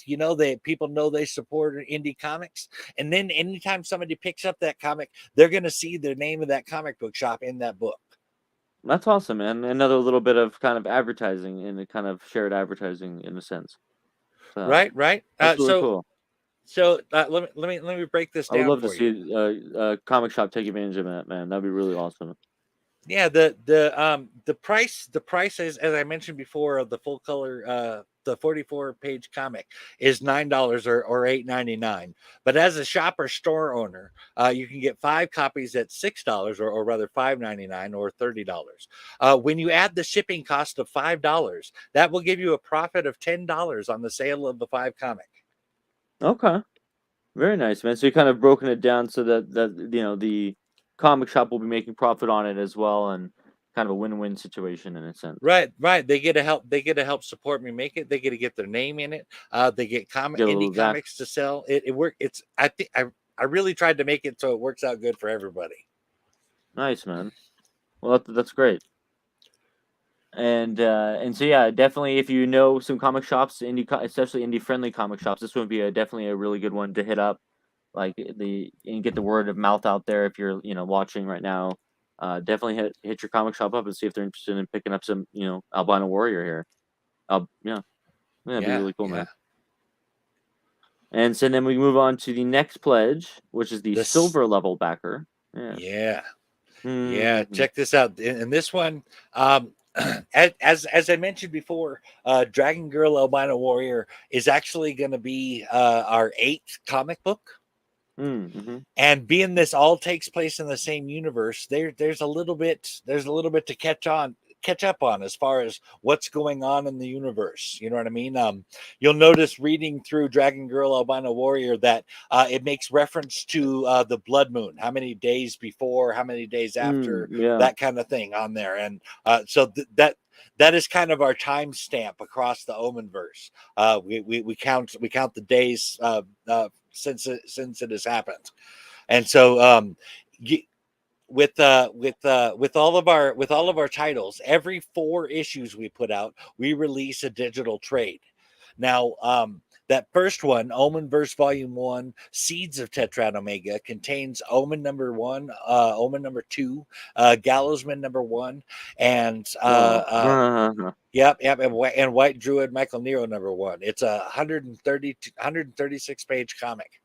People know they support indie comics, and then anytime somebody picks up that comic, they're going to see the name of that comic book shop in that book. That's awesome, man. Another little bit of kind of advertising and a kind of shared advertising in a sense. So Right. that's really cool. So let me break this I would down love to for you. see a comic shop take advantage of that, man. That'd be really awesome. Yeah, the price as I mentioned before of the full color the 44-page comic is $9 or $8.99. But as a shop or store owner, you can get 5 copies at $6 or rather $5.99 or $30. When you add the shipping cost of $5, that will give you a profit of $10 on the sale of the 5 comic. Okay. Very nice, man. So you kind of broken it down so that the comic shop will be making profit on it as well, and kind of a win-win situation in a sense. Right. They get to help support me make it. They get to get their name in it. They get Get a little indie back. comics to sell. It work. It's I really tried to make it so it works out good for everybody. Nice, man. Well, that's great. And so yeah, definitely if you know some comic shops, especially indie friendly comic shops, this would be definitely a really good one to hit up. Like and get the word of mouth out there if you're watching right now. Definitely hit your comic shop up and see if they're interested in picking up some Albino Warrior here. Yeah, that'd be really cool, man. And so then we move on to the next pledge, which is the silver level backer. Yeah. Mm-hmm. Check this out. In this one, as I mentioned before, Dragon Girl Albino Warrior is actually going to be our 8th comic book. And being this all takes place in the same universe, there's a little bit to catch up on as far as what's going on in the universe. You know what I mean? You'll notice reading through Dragon Girl Albino Warrior that it makes reference to the blood moon, how many days before, how many days after, that kind of thing on there. And so that is kind of our timestamp across the Omenverse. We count the days since it has happened. And so with all of our titles, every 4 issues we put out, we release a digital trade. Now, that first one, Omenverse Volume 1, Seeds of Tetrad Omega, contains Omen number 1, Omen number 2, Gallowsman number 1, and and White Druid Michael Nero number 1. It's a 136 page comic.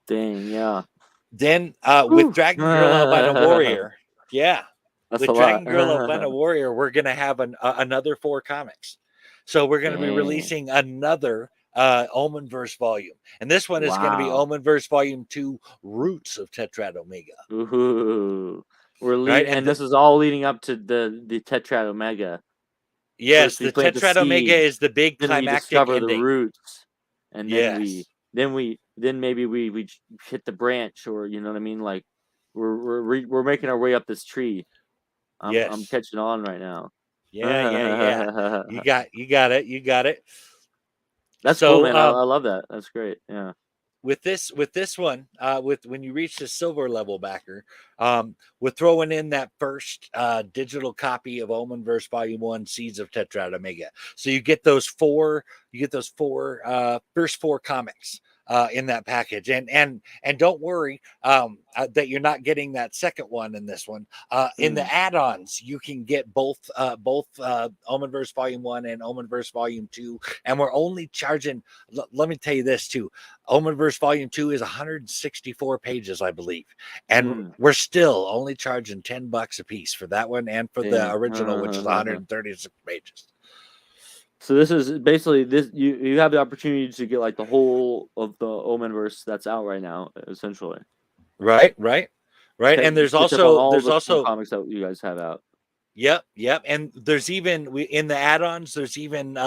Dang, yeah. Then with Dragon Girl Albino Warrior, with Dragon Girl Albino Warrior, we're gonna have another 4 comics. So we're gonna be releasing another Omenverse volume, and this one is going to be Omenverse Volume 2, Roots of Tetrad Omega. Ooh. And this is all leading up to the Tetrad Omega. Yes, the Tetrad Omega is the big climactic we discover ending. The roots, and then maybe we hit the branch, or you know what I mean. Like we're making our way up this tree. I'm catching on right now. Yeah. You got it. That's cool, man. I love that. That's great. Yeah. With this one, when you reach the silver level backer, we're throwing in that first digital copy of Omenverse Volume 1, Seeds of Tetrad Omega. So you get those four first 4 comics in that package, and don't worry that you're not getting that second one in this one. In the add-ons, you can get both Omenverse Volume 1 and Omenverse Volume 2, and we're only charging. Let me tell you this too: Omenverse Volume 2 is 164 pages, I believe, and we're still only charging $10 a piece for that one and for the original, which is 136 pages. So this is basically this. You have the opportunity to get like the whole of the Omenverse that's out right now, essentially. Right. And there's also comics that you guys have out. Yep. And there's even in the add-ons, there's even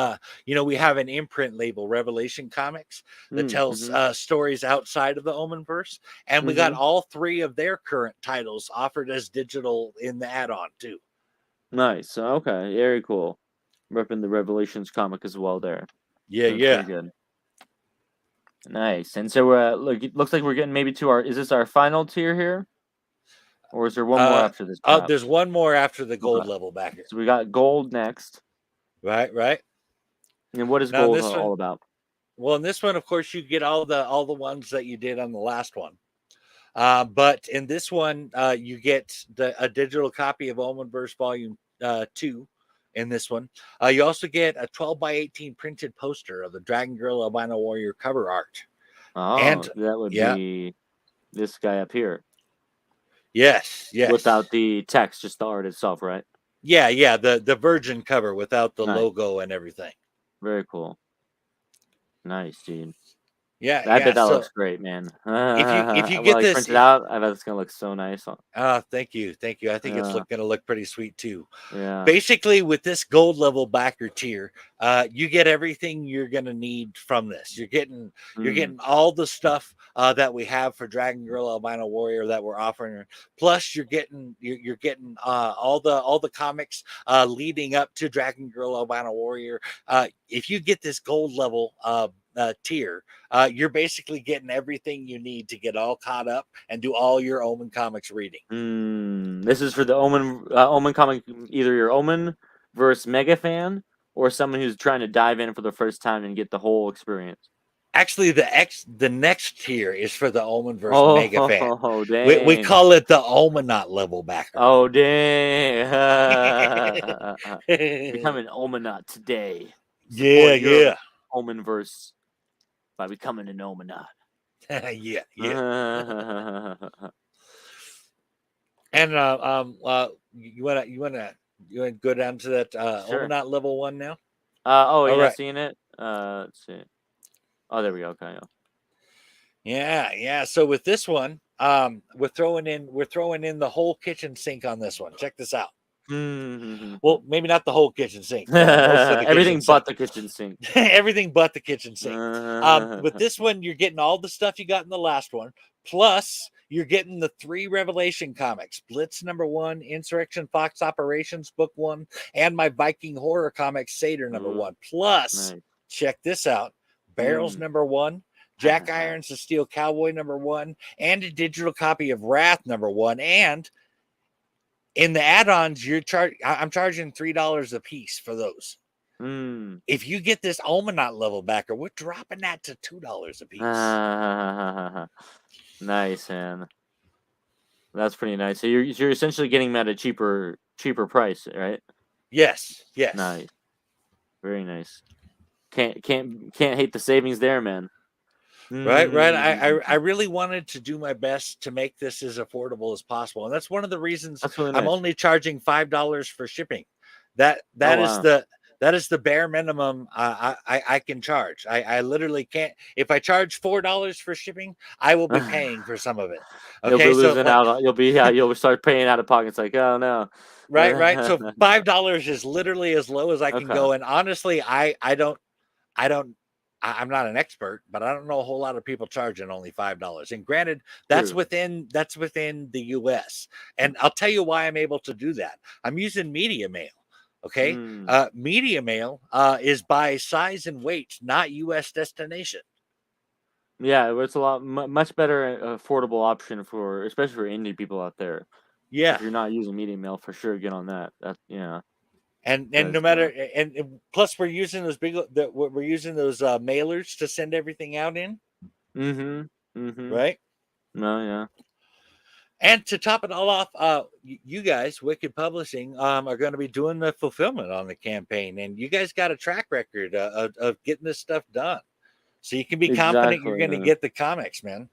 we have an imprint label, Revelation Comics, that tells stories outside of the Omenverse, and we got all 3 of their current titles offered as digital in the add-on too. Nice. Okay. Very cool. Repping the Revelations comic as well there. Yeah. Pretty good. Nice. And so it looks like we're getting maybe to is this our final tier here? Or is there one more after this? There's one more after the gold level back here. So we got gold next. Right. And what is gold all about? Well, in this one, of course, you get all the ones that you did on the last one. But in this one, you get a digital copy of Omenverse Volume 2. In this one, you also get a 12x18 printed poster of the Dragon Girl Albino Warrior cover art. Oh, and that would be this guy up here. Yes. Without the text, just the art itself, right? Yeah. The virgin cover without the logo and everything. Very cool. Nice, dude. Yeah, I bet that looks great, man. If you get this printed out, I bet it's gonna look so nice. Thank you. I think it's gonna look pretty sweet too. Yeah. Basically, with this gold level backer tier, you get everything you're gonna need from this. You're getting all the stuff that we have for Dragon Girl Albino Warrior that we're offering. Plus, you're getting all the comics leading up to Dragon Girl Albino Warrior. If you get this gold level tier, you're basically getting everything you need to get all caught up and do all your Omen Comics reading. This is for the Omen comic, either your Omenverse mega fan or someone who's trying to dive in for the first time and get the whole experience. Actually, the next tier is for the Omenverse mega fan. Oh, dang. We call it the Omenaut level backer. Oh, dang. Become an Omenaut today. Yeah. Omenverse by becoming an Omenaut. Yeah. And you wanna go down to that Sure. Omenaut level 1 now? You're not seeing it? Let's see. Oh, there we go. Okay. Yeah. So with this one, we're throwing in the whole kitchen sink on this one. Check this out. Well, maybe not the whole kitchen sink. Most of the everything kitchen but sink. the kitchen sink. Everything but the kitchen sink. With this one, you're getting all the stuff you got in the last one. Plus, you're getting the 3 Revelation comics: Blitz #1, Insurrection Fox Operations Book 1, and my Viking horror comic Seder #1. Plus, check this out: Barrels #1, Jack Irons the Steel Cowboy #1, and a digital copy of Wrath #1. And in the add-ons, I'm charging $3 a piece for those. If you get this Almanac level backer, we're dropping that to $2 a piece. Nice, man. That's pretty nice. So you're essentially getting them at a cheaper price, right? Yes. Nice. Very nice. Can't hate the savings there, man. Right. I really wanted to do my best to make this as affordable as possible, and that's one of the reasons I'm only charging $5 for shipping. That is the bare minimum I can charge. I literally can't. If I charge $4 for shipping, I will be paying for some of it. Okay, you'll be losing out. You'll start paying out of pocket. It's like, oh no. Right. So $5 is literally as low as I can go. And honestly, I'm not an expert, but I don't know a whole lot of people charging only $5. And granted, that's within the US. And I'll tell you why I'm able to do that. I'm using media mail. Okay. Media mail is by size and weight, not US destination. Yeah, it's a lot much better affordable option especially for indie people out there. Yeah. If you're not using media mail, for sure get on that. And no matter and plus we're using those mailers to send everything out in. Right? No, yeah. And to top it all off, you guys, Wicked Publishing, are going to be doing the fulfillment on the campaign, and you guys got a track record of getting this stuff done, so you can be confident you're going to get the comics, man.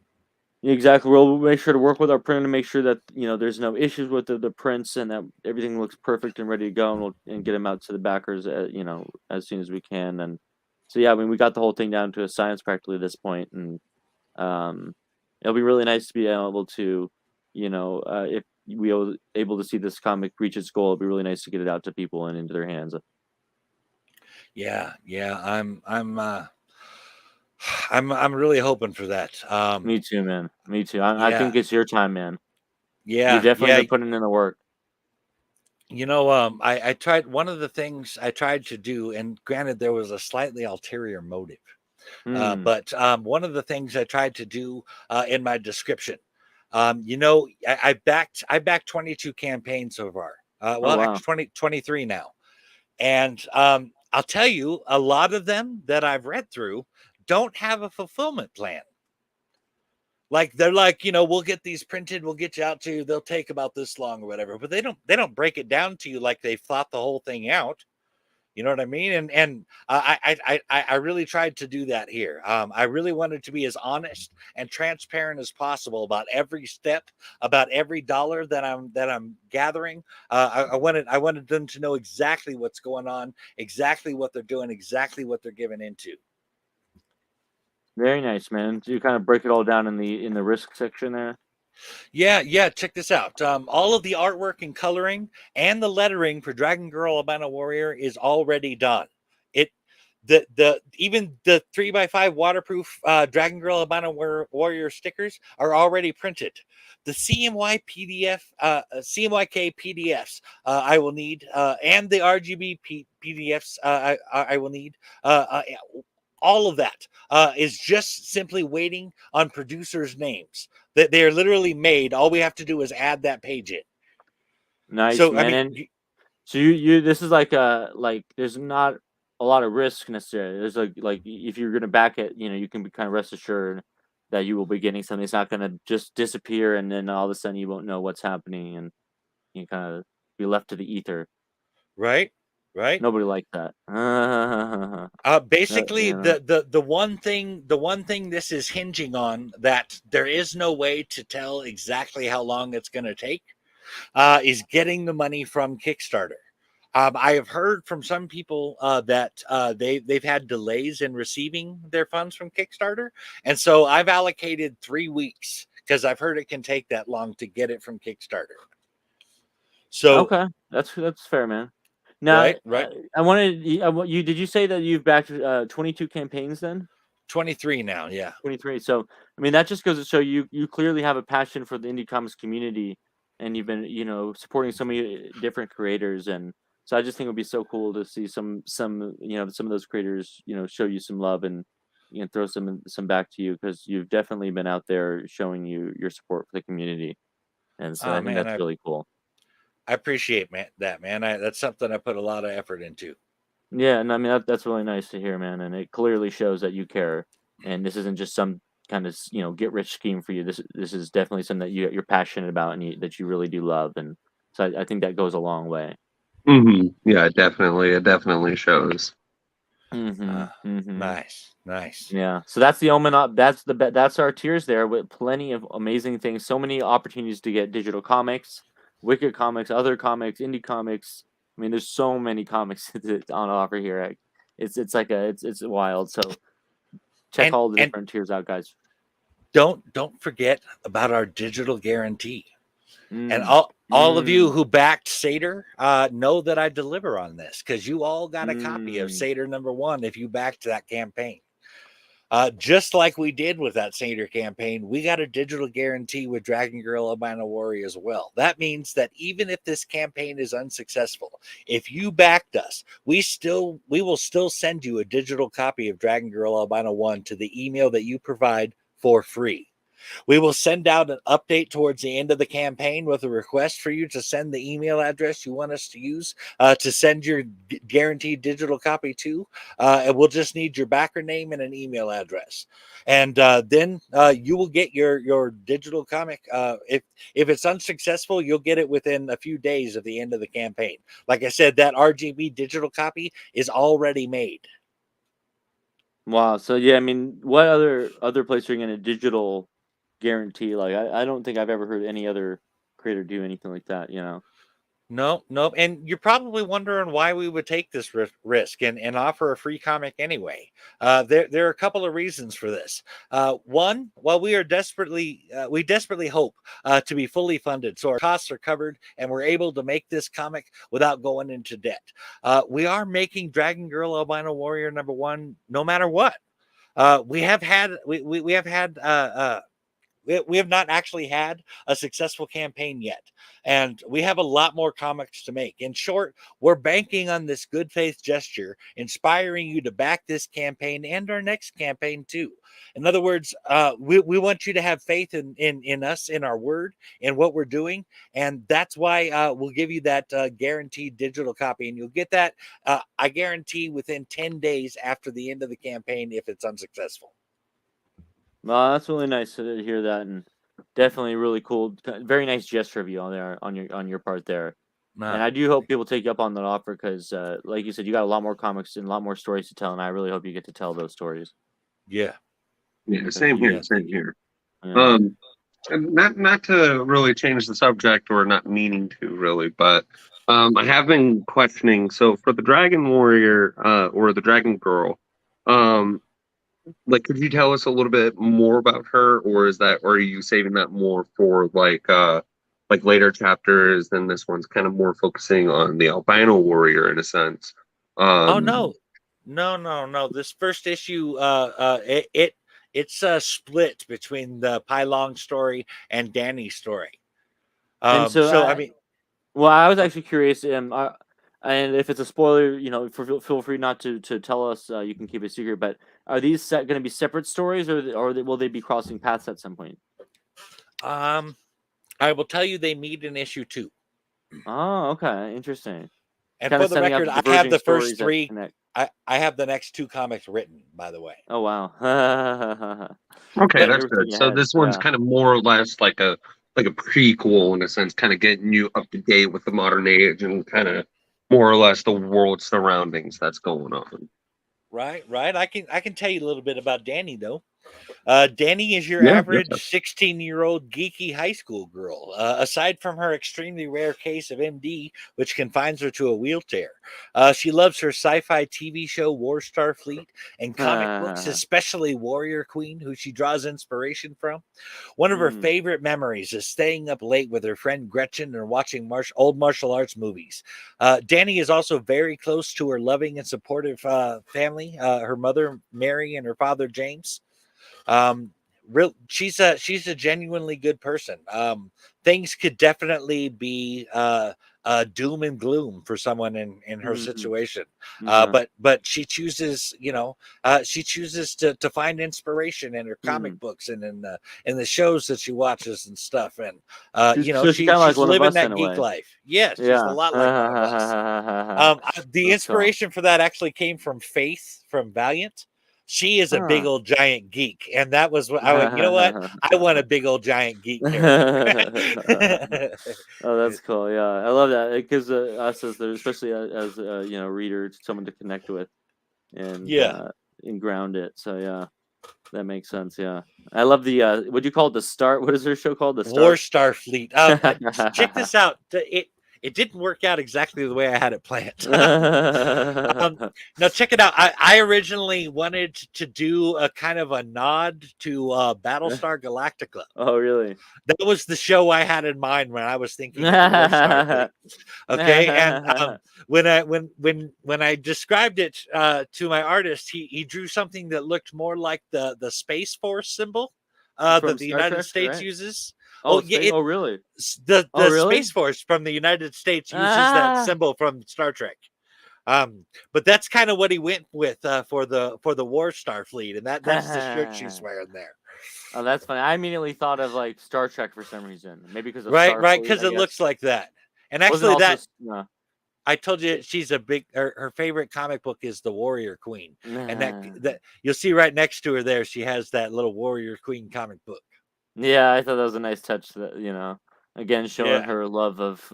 Exactly. We'll make sure to work with our printer to make sure that there's no issues with the prints and that everything looks perfect and ready to go, and get them out to the backers, as soon as we can. And so yeah, I mean, we got the whole thing down to a science practically at this point, and it'll be really nice to be able to, if we are able to see this comic reach its goal, it'll be really nice to get it out to people and into their hands. Yeah, I'm really hoping for that. Me too, man. Me too. I think it's your time, man. Yeah, you definitely been putting in the work. I tried one of the things I tried to do, and granted, there was a slightly ulterior motive. But one of the things I tried to do in my description, I backed 22 campaigns so far. Actually 23 now. And I'll tell you, a lot of them that I've read through don't have a fulfillment plan. Like they're like, we'll get these printed, we'll get you out to you. They'll take about this long or whatever, but they don't break it down to you like they've thought the whole thing out. You know what I mean? And I really tried to do that here. I really wanted to be as honest and transparent as possible about every step, about every dollar that I'm gathering. I wanted them to know exactly what's going on, exactly what they're doing, exactly what they're giving into. Very nice, man. Do you kind of break it all down in the risk section there? Yeah. Check this out. All of the artwork and coloring and the lettering for Dragon Girl Albino Warrior is already done. Even the 3x5 waterproof Dragon Girl Albino Warrior stickers are already printed. The CMYK PDFs I will need, and the RGB PDFs I will need. All of that is just simply waiting on producers' names. That they're literally made. All we have to do is add that page in. Nice, so, man. I mean, so you this is like there's not a lot of risk necessarily. There's like if you're gonna back it, you can be kind of rest assured that you will be getting something. It's not gonna just disappear and then all of a sudden you won't know what's happening and you kind of be left to the ether. Right. Nobody likes that. Basically, the one thing this is hinging on, that there is no way to tell exactly how long it's going to take, is getting the money from Kickstarter. I have heard from some people that they've had delays in receiving their funds from Kickstarter, and so I've allocated 3 weeks because I've heard it can take that long to get it from Kickstarter. So okay, that's fair, man. Now, right. I wanted you. Did you say that you've backed 22 campaigns then? 23 now, yeah. 23. So, I mean, that just goes to show you clearly have a passion for the indie comics community, and you've been, supporting so many different creators. And so I just think it would be so cool to see some some of those creators, show you some love and throw some back to you, because you've definitely been out there showing your support for the community. And so I think Man, that's really cool. I appreciate that, man. That's something I put a lot of effort into. Yeah, and I mean that's really nice to hear, man. And it clearly shows that you care. And this isn't just some kind of get rich scheme for you. This is definitely something that you're passionate about, and that you really do love. And so I think that goes a long way. Yeah, it definitely shows. Nice. Yeah. So that's the Omen. That's our tiers there, with plenty of amazing things. So many opportunities to get digital comics, Wicked comics, other comics, indie comics. I mean, there's so many comics on offer here. It's like it's wild. So check all the different tiers out, guys. Don't forget about our digital guarantee. And all of you who backed Seder know that I deliver on this, because you all got a copy of Seder #1 if you backed that campaign. Just like we did with that Seder campaign, we got a digital guarantee with Dragon Girl Albino Warrior as well. That means that even if this campaign is unsuccessful, if you backed us, we will still send you a digital copy of Dragon Girl Albino 1 to the email that you provide for free. We will send out an update towards the end of the campaign with a request for you to send the email address you want us to use to send your guaranteed digital copy to. And we'll just need your backer name and an email address. And then you will get your digital comic. If it's unsuccessful, you'll get it within a few days of the end of the campaign. Like I said, that RGB digital copy is already made. Wow. So yeah, I mean, what other place are you going to digital guarantee? Like, I don't think I've ever heard any other creator do anything like that. No. And you're probably wondering why we would take this risk and offer a free comic anyway. There are a couple of reasons for this. One, while we desperately hope to be fully funded, so our costs are covered and we're able to make this comic without going into debt. We are making Dragon Girl Albino Warrior #1 no matter what. We have not actually had a successful campaign yet, and we have a lot more comics to make. In short, we're banking on this good faith gesture, inspiring you to back this campaign and our next campaign too. In other words, we want you to have faith in us, in our word, in what we're doing, and that's why we'll give you that guaranteed digital copy, and you'll get that, I guarantee, within 10 days after the end of the campaign if it's unsuccessful. Well, that's really nice to hear that, and definitely really cool. Very nice gesture of you on your part there. And I do hope people take you up on that offer, because, like you said, you got a lot more comics and a lot more stories to tell, and I really hope you get to tell those stories. Yeah. Same here. Yeah. Not to really change the subject, or not meaning to really, but I have been questioning. So for the Dragon Warrior or the Dragon Girl, like, could you tell us a little bit more about her, or are you saving that more for like later chapters? And this one's kind of more focusing on the Albino Warrior in a sense. No. This first issue, it's split between the Pai Long story and Danny's story. And so I mean, well, I was actually curious, and if it's a spoiler, feel free not to tell us. You can keep it secret. But are these going to be separate stories, or will they be crossing paths at some point? I will tell you, they meet in issue 2. Oh, okay, interesting. And for the record, I have the first 3. I have the next 2 comics written, by the way. Oh wow. Okay, that's good. So this one's kind of more or less like a prequel in a sense, kind of getting you up to date with the modern age and kind of more or less the world surroundings that's going on. Right. I can tell you a little bit about Danny though. Danny is your average 16-year-old geeky high school girl. Aside from her extremely rare case of MD, which confines her to a wheelchair, she loves her sci-fi TV show War Starfleet and comic books, especially Warrior Queen, who she draws inspiration from. One of her favorite memories is staying up late with her friend Gretchen and watching old martial arts movies. Danny is also very close to her loving and supportive family, her mother Mary and her father James. She's a genuinely good person. Things could definitely be doom and gloom for someone in her situation, but she chooses, she chooses to find inspiration in her comic books and in the shows that she watches and stuff, and she's living that geek life. Yes, she's a lot like one of us. The inspiration for that actually came from Faith from Valiant. She is a big old giant geek, and that was what I went. You know what? I want a big old giant geek character. Oh, that's cool. Yeah, I love that. It gives us, especially as readers, someone to connect with, and ground it. So yeah, that makes sense. Yeah, I love the what do you call it? The Star. What is their show called? The War Starfleet. Check this out. It didn't work out exactly the way I had it planned. Now, check it out. I originally wanted to do a kind of a nod to Battlestar Galactica. Oh, really? That was the show I had in mind when I was thinking of War Starfleet. Okay, and when I described it to my artist, he drew something that looked more like the Space Force symbol that the United States uses. Oh, yeah. Really? The Space Force from the United States uses that symbol from Star Trek. But that's kind of what he went with for the War Starfleet, and that's the shirt she's wearing there. Oh, that's funny. I immediately thought of like Star Trek for some reason. Maybe because of right, because it looks like that. And actually, I told you she's a big. Her favorite comic book is the Warrior Queen, and that you'll see right next to her there. She has that little Warrior Queen comic book. Yeah, I thought that was a nice touch. That again showing her love of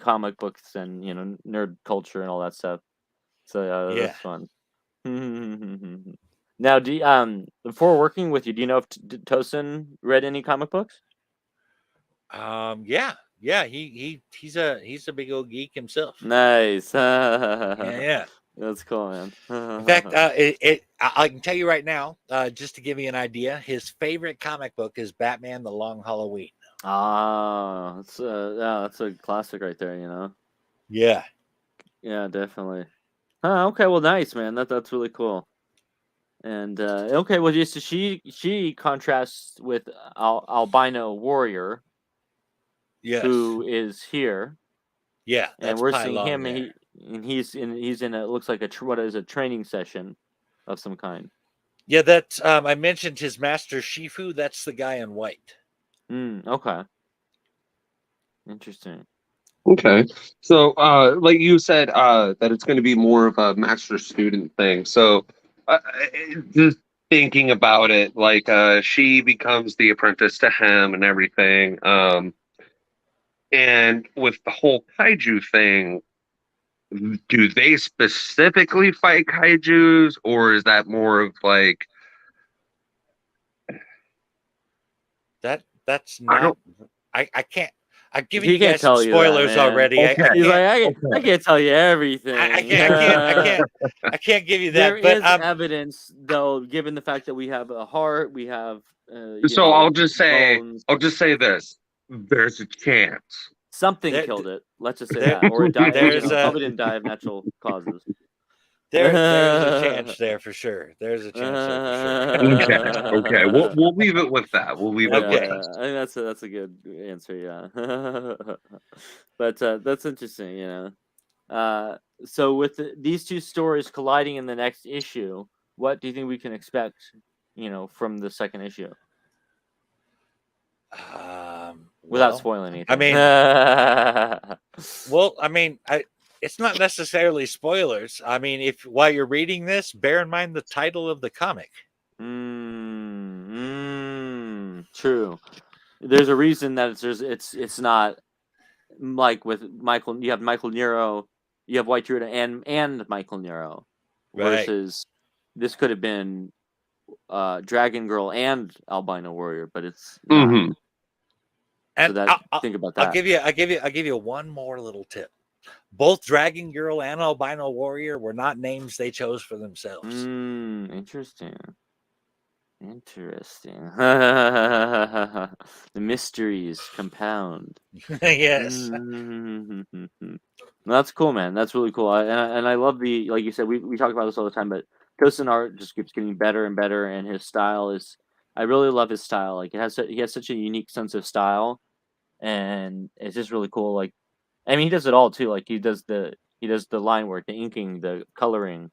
comic books and nerd culture and all that stuff. So that's fun. Now, before working with you, do you know if Tosin read any comic books? Yeah, he's a big old geek himself. Nice. Yeah. That's cool, man. In fact, I can tell you right now, just to give you an idea, his favorite comic book is Batman: The Long Halloween. That's a classic right there. Yeah. Yeah, definitely. Okay, well, nice, man. That's really cool. And okay, well, just she contrasts with Albino Warrior, who is here. Yeah, and we're seeing him, and he's in it looks like a training session of some kind. Yeah, that I mentioned his master Shifu. That's the guy in white. Okay. Interesting. Okay, so like you said, that it's going to be more of a master student thing. So just thinking about it, like she becomes the apprentice to him and everything. And with the whole kaiju thing, do they specifically fight kaijus, or is that more of like that's not I can't. I've given you guys some spoilers already. Okay. I can't tell you everything. I can't give you that. There is evidence, though, given the fact that we have a heart, we have. So I'll just say this: there's a chance something killed it. Let's just say that, or it died. Probably didn't die of natural causes. There's a chance there for sure. There's a chance there for sure. Okay. We'll leave it with that. We'll leave it with that. I think that's a good answer. Yeah. But that's interesting. So with these two stories colliding in the next issue, what do you think we can expect? From the second issue. Without spoiling anything. I mean, it's not necessarily spoilers. I mean, while you're reading this, bear in mind the title of the comic. True. There's a reason that it's not like with Michael. You have Michael Nero, you have White Druid, and Michael Nero, versus this could have been Dragon Girl and Albino Warrior, but it's not. Mm-hmm. And so think about that. I'll give you one more little tip. Both Dragon Girl and Albino Warrior were not names they chose for themselves. Interesting. The mysteries compound. Yes. That's cool, man. That's really cool. And I love the, like you said, we talk about this all the time, but Tosin art just keeps getting better and better, and his style is. I really love his style. Like he has such a unique sense of style, and it's just really cool. Like, I mean, he does it all too. Like he does the line work, the inking, the coloring.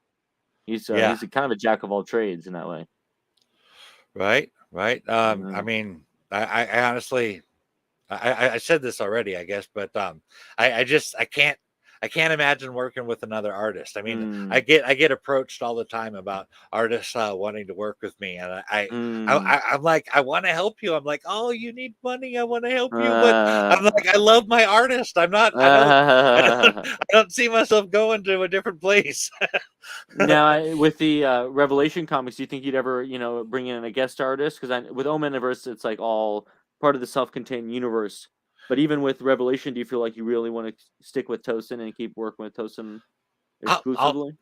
He's kind of a jack of all trades in that way. Right. I mean, I honestly, I said this already, I guess, but I can't imagine working with another artist. I mean, I get approached all the time about artists wanting to work with me, and I'm like, I want to help you. I'm like, oh, you need money? I want to help you, but I'm like, I love my artist. I don't see myself going to a different place. Now, with the Revelation comics, do you think you'd ever, bring in a guest artist? Because with Omenverse, it's like all part of the self-contained universe. But even with Revelation, do you feel like you really want to stick with Tosin and keep working with Tosin exclusively?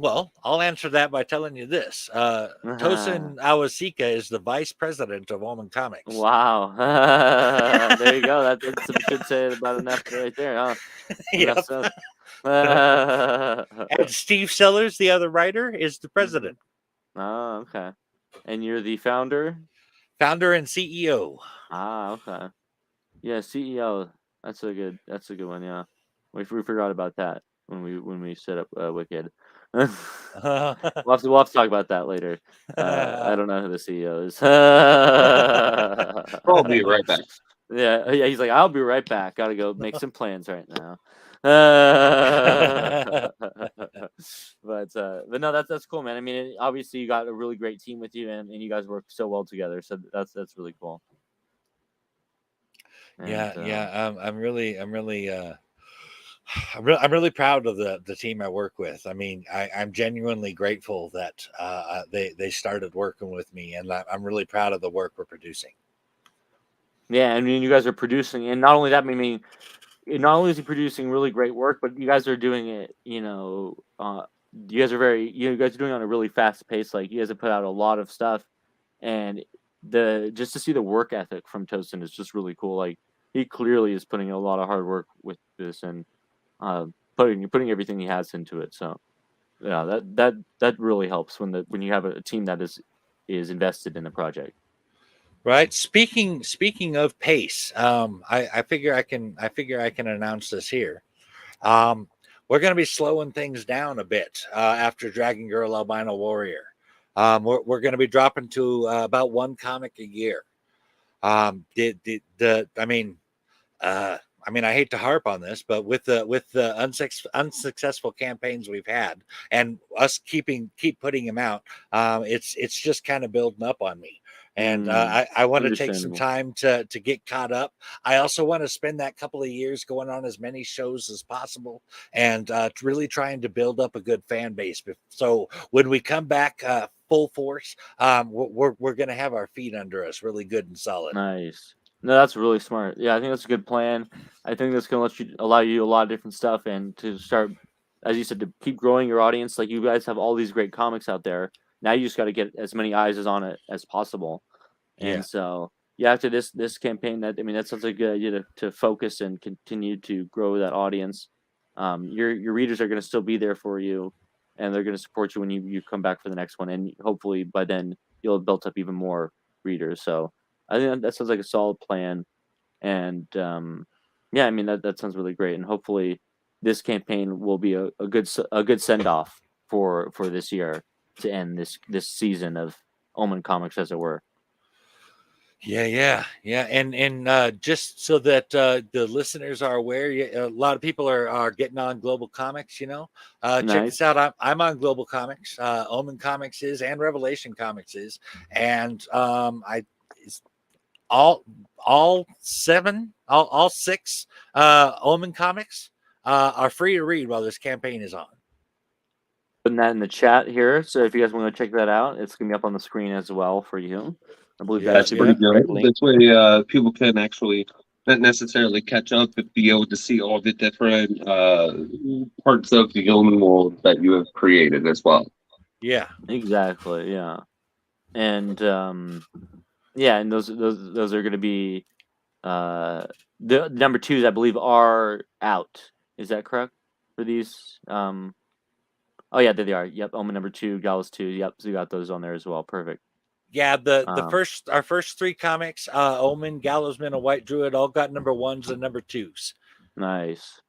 I'll answer that by telling you this. Tosin Awasika is the vice president of Almond Comics. Wow. There you go. That's some should say about enough right there, huh? Yep. And Steve Sellers, the other writer, is the president. Oh, okay. And you're the founder? Founder and CEO. Okay. Yeah, CEO. That's a good one. Yeah, we forgot about that when we set up Wicked. we'll have to talk about that later. I don't know who the CEO is. I'll be right back. Yeah. He's like, I'll be right back. Got to go make some plans right now. But no, that's cool, man. I mean, obviously you got a really great team with you, and you guys work so well together. So that's really cool. And, I'm really proud of the team I work with. I mean, I'm genuinely grateful that they started working with me, and I'm really proud of the work we're producing. Yeah, I mean, you guys are producing, and not only that, I mean, not only is he producing really great work, but you guys are doing it. You guys are doing it on a really fast pace. Like you guys have put out a lot of stuff, and just to see the work ethic from Tosin is just really cool. Like he clearly is putting a lot of hard work with this, and putting everything he has into it. So yeah, that really helps when you have a team that is invested in the project. Right. Speaking of pace, I figure I can announce this here. We're going to be slowing things down a bit after Dragon Girl Albino Warrior. We're going to be dropping to about one comic a year. I hate to harp on this, but with the unsuccessful campaigns we've had, and us keep putting them out, it's just kind of building up on me. And I want to take some time to get caught up. I also want to spend that couple of years going on as many shows as possible, and really trying to build up a good fan base. So when we come back full force, we're going to have our feet under us really good and solid. Nice. No, that's really smart. Yeah, I think that's a good plan. I think that's going to allow you a lot of different stuff, and to start, as you said, to keep growing your audience. Like you guys have all these great comics out there. Now you just got to get as many eyes on it as possible. And so, after this campaign, that sounds like a good idea to focus and continue to grow that audience. Your readers are going to still be there for you, and they're going to support you when you come back for the next one. And hopefully by then you'll have built up even more readers. So I think that sounds like a solid plan. And that sounds really great. And hopefully this campaign will be a good send off for this year to end this season of Almond Comics, as it were. Yeah. And just so that the listeners are aware, a lot of people are getting on Global Comics. Nice. Check this out. I'm on Global Comics. Omen Comics is, and Revelation Comics is, and all six Omen Comics are free to read while this campaign is on. putting that in the chat here. So if you guys want to check that out, it's gonna be up on the screen as well for you. I believe that's pretty good. This way, people can actually not necessarily catch up, but be able to see all the different parts of the Omen world that you have created as well. Yeah, exactly. Yeah, and yeah, and those are going to be the number 2s, I believe, are out. Is that correct for these? Oh yeah, there they are. Yep, Omen number 2, Gallus 2. Yep, so you got those on there as well. Perfect. Yeah, our first 3 comics, Omen, Gallowsman, and White Druid, all got number 1s and number 2s. Nice.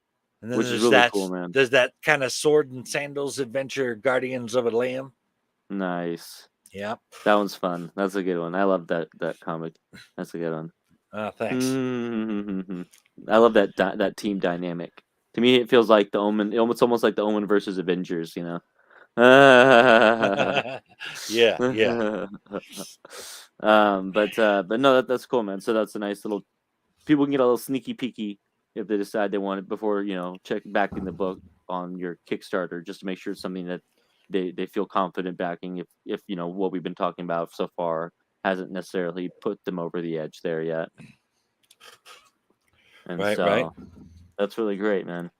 And then which is really cool, man. There's that kind of sword and sandals adventure, Guardians of Elysium. Nice. Yep. That one's fun. That's a good one. I love that comic. That's a good one. Thanks. I love that team dynamic. To me, it feels like the Omen. It's almost like the Omen versus Avengers. You know. yeah. But no, that's cool, man. So that's a nice little. People can get a little sneaky peeky if they decide they want it before check back in the book on your Kickstarter, just to make sure it's something that they feel confident backing. If what we've been talking about so far hasn't necessarily put them over the edge there yet. And right. That's really great, man.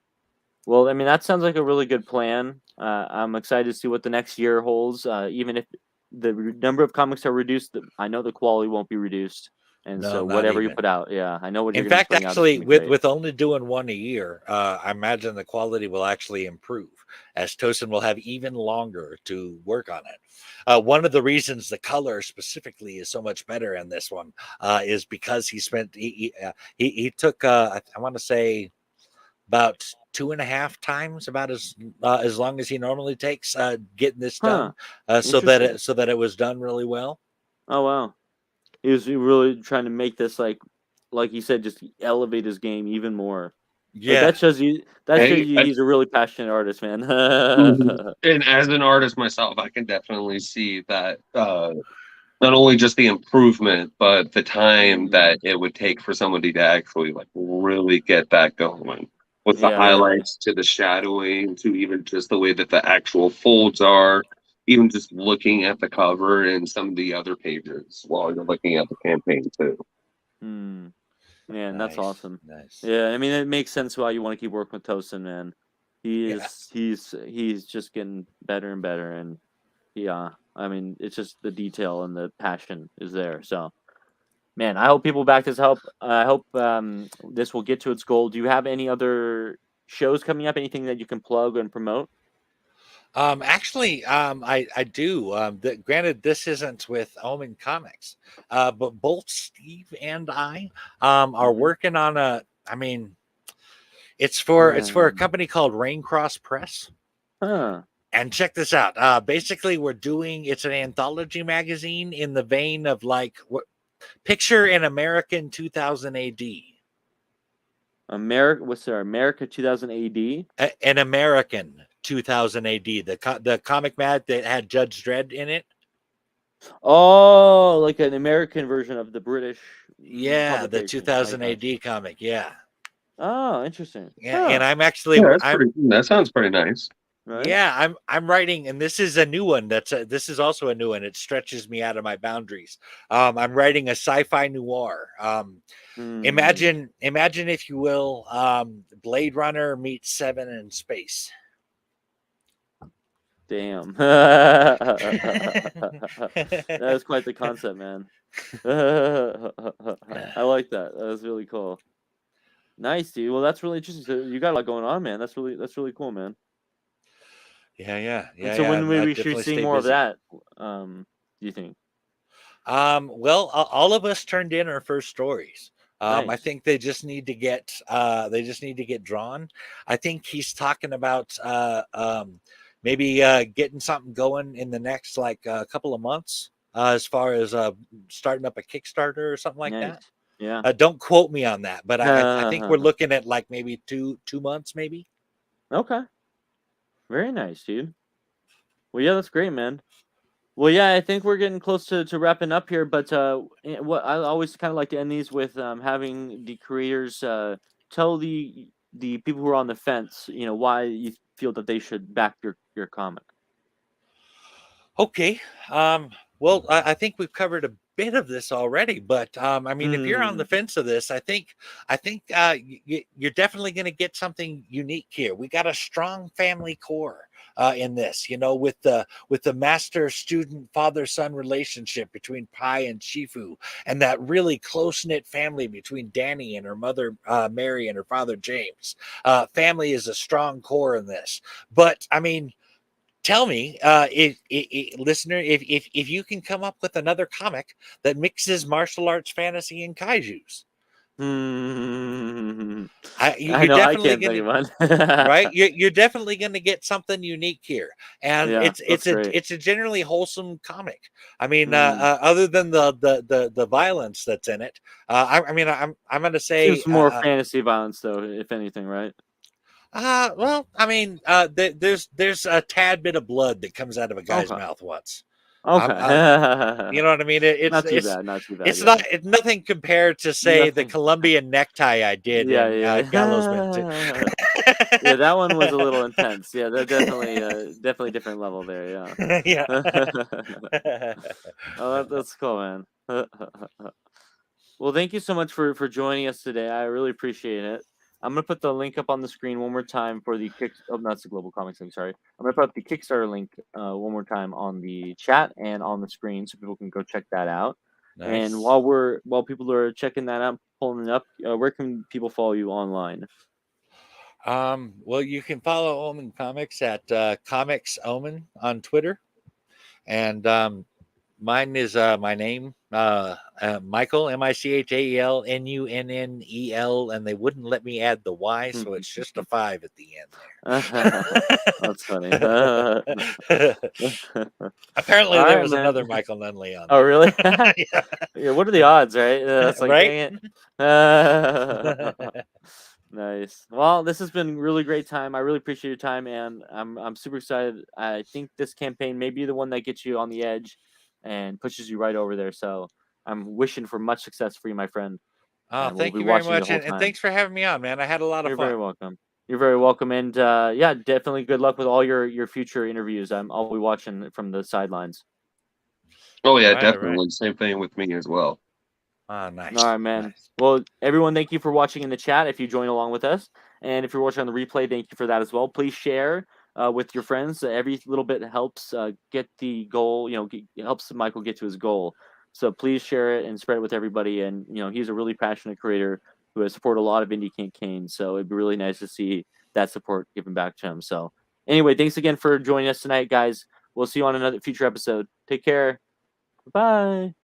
Well, I mean, that sounds like a really good plan. I'm excited to see what the next year holds. Even if the number of comics are reduced, I know the quality won't be reduced. And so whatever you put out, I know what you're going to put out. In fact, actually, with only doing one a year, I imagine the quality will actually improve, as Tosin will have even longer to work on it. One of the reasons the color specifically is so much better in this one is because he took I want to say about 2.5 times, about as long as he normally takes getting this done, so that it was done really well. Oh wow. He was really trying to make this like you said, just elevate his game even more. Yeah, that shows you. He's a really passionate artist, man. And as an artist myself, I can definitely see that not only just the improvement, but the time that it would take for somebody to actually like really get that going, with the highlights to the shadowing to even just the way that the actual folds are. Even just looking at the cover and some of the other pages while you're looking at the campaign too. Man, nice. That's awesome. Nice. Yeah, I mean, it makes sense why you want to keep working with Tosin, man. He's just getting better and better, and I mean, it's just the detail and the passion is there. So, man, I hope people back this help. I hope this will get to its goal. Do you have any other shows coming up? Anything that you can plug and promote? Actually, I do. Granted, this isn't with Omen Comics, but both Steve and I are working on a. I mean, it's for a company called Raincross Press. Huh. And check this out. Basically, it's an anthology magazine in the vein of picture an American 2000 AD. America 2000 AD? An American 2000 AD. The comic mag that had Judge Dredd in it. Oh, like an American version of the British. Yeah, the 2000 AD comic. Yeah. Oh, interesting. Yeah, and I'm actually. That sounds pretty nice. Right? Yeah, I'm writing, and this is a new one. This is also a new one. It stretches me out of my boundaries. I'm writing a sci-fi noir. Imagine, if you will, Blade Runner meets Seven in space. Damn, that is quite the concept, man. I like that. That was really cool. Nice, dude. Well, that's really interesting. So you got a lot going on, man. That's really cool, man. Yeah. And so when we should see more busy. Of that, do you think? Well, all of us turned in our first stories. Nice. I think they just need to get drawn. I think he's talking about maybe getting something going in the next couple of months, as far as starting up a Kickstarter or something like that. Yeah. Don't quote me on that, but I think we're looking at maybe two months, maybe. Okay. Very nice, dude. Well, yeah, that's great, man. Well, yeah, I think we're getting close to wrapping up here, but what I always kind of like to end these with having the creators tell the people who are on the fence, why you feel that they should back your comic. Okay. Well, I think we've covered a bit of this already, but I mean, if you're on the fence of this, I think you're definitely going to get something unique here. We got a strong family core in this, with the master student father son relationship between Pai and Shifu, and that really close knit family between Danny and her mother Mary and her father James. Family is a strong core in this, but I mean, tell me, listener, if you can come up with another comic that mixes martial arts, fantasy, and kaiju's. I You're know I definitely can't think gonna of one. right. You're definitely gonna get something unique here, and Yeah, that's great. it's a generally wholesome comic. I mean, other than the violence that's in it, I mean, I'm gonna say Seems more fantasy violence though, if anything, right? well, I mean, there's a tad bit of blood that comes out of a guy's Okay. mouth once. Okay. You know what I mean? Not too bad, not too bad, It's yeah. not it's nothing compared to say the Nothing. Colombian necktie I did Yeah, in yeah. Gallowsman too. Yeah, that one was a little intense. Yeah, that definitely different level there, yeah. Yeah. Oh, that's cool, man. Well, thank you so much for joining us today. I really appreciate it. I'm gonna put the link up on the screen one more time for the kick. Oh, no, that's the Global Comics link. Sorry, I'm gonna put up the Kickstarter link one more time on the chat and on the screen so people can go check that out. Nice. And while people are checking that out, pulling it up, where can people follow you online? Well, you can follow Omen Comics at Comics Omen on Twitter, and mine is my name, Michael, MICHAELNUNNEL, and they wouldn't let me add the Y, so it's just a 5 at the end That's funny. there. Apparently, All there right, was man. another Michael Nunley on Oh, there. really? Yeah. What are the odds, right? That's like, Right? dang it. Nice. Well, this has been really great time. I really appreciate your time, and I'm super excited. I think this campaign may be the one that gets you on the edge and pushes you right over there. So I'm wishing for much success for you, my friend. Oh, And we'll thank be you very watching you the much, whole and time. thanks for having me on, man. I had a lot of You're fun. very welcome. You're very welcome, and yeah, definitely good luck with all your future interviews. I'll be watching from the sidelines. Oh yeah, All right. definitely. Same thing with me as well. Ah, nice. All right, man. Nice. Well, everyone, thank you for watching in the chat if you join along with us. And if you're watching on the replay, thank you for that as well. Please share with your friends. Every little bit helps get the goal, helps Michael get to his goal. So please share it and spread it with everybody. And, he's a really passionate creator who has supported a lot of indie campaigns. So it'd be really nice to see that support given back to him. So anyway, thanks again for joining us tonight, guys. We'll see you on another future episode. Take care. Bye.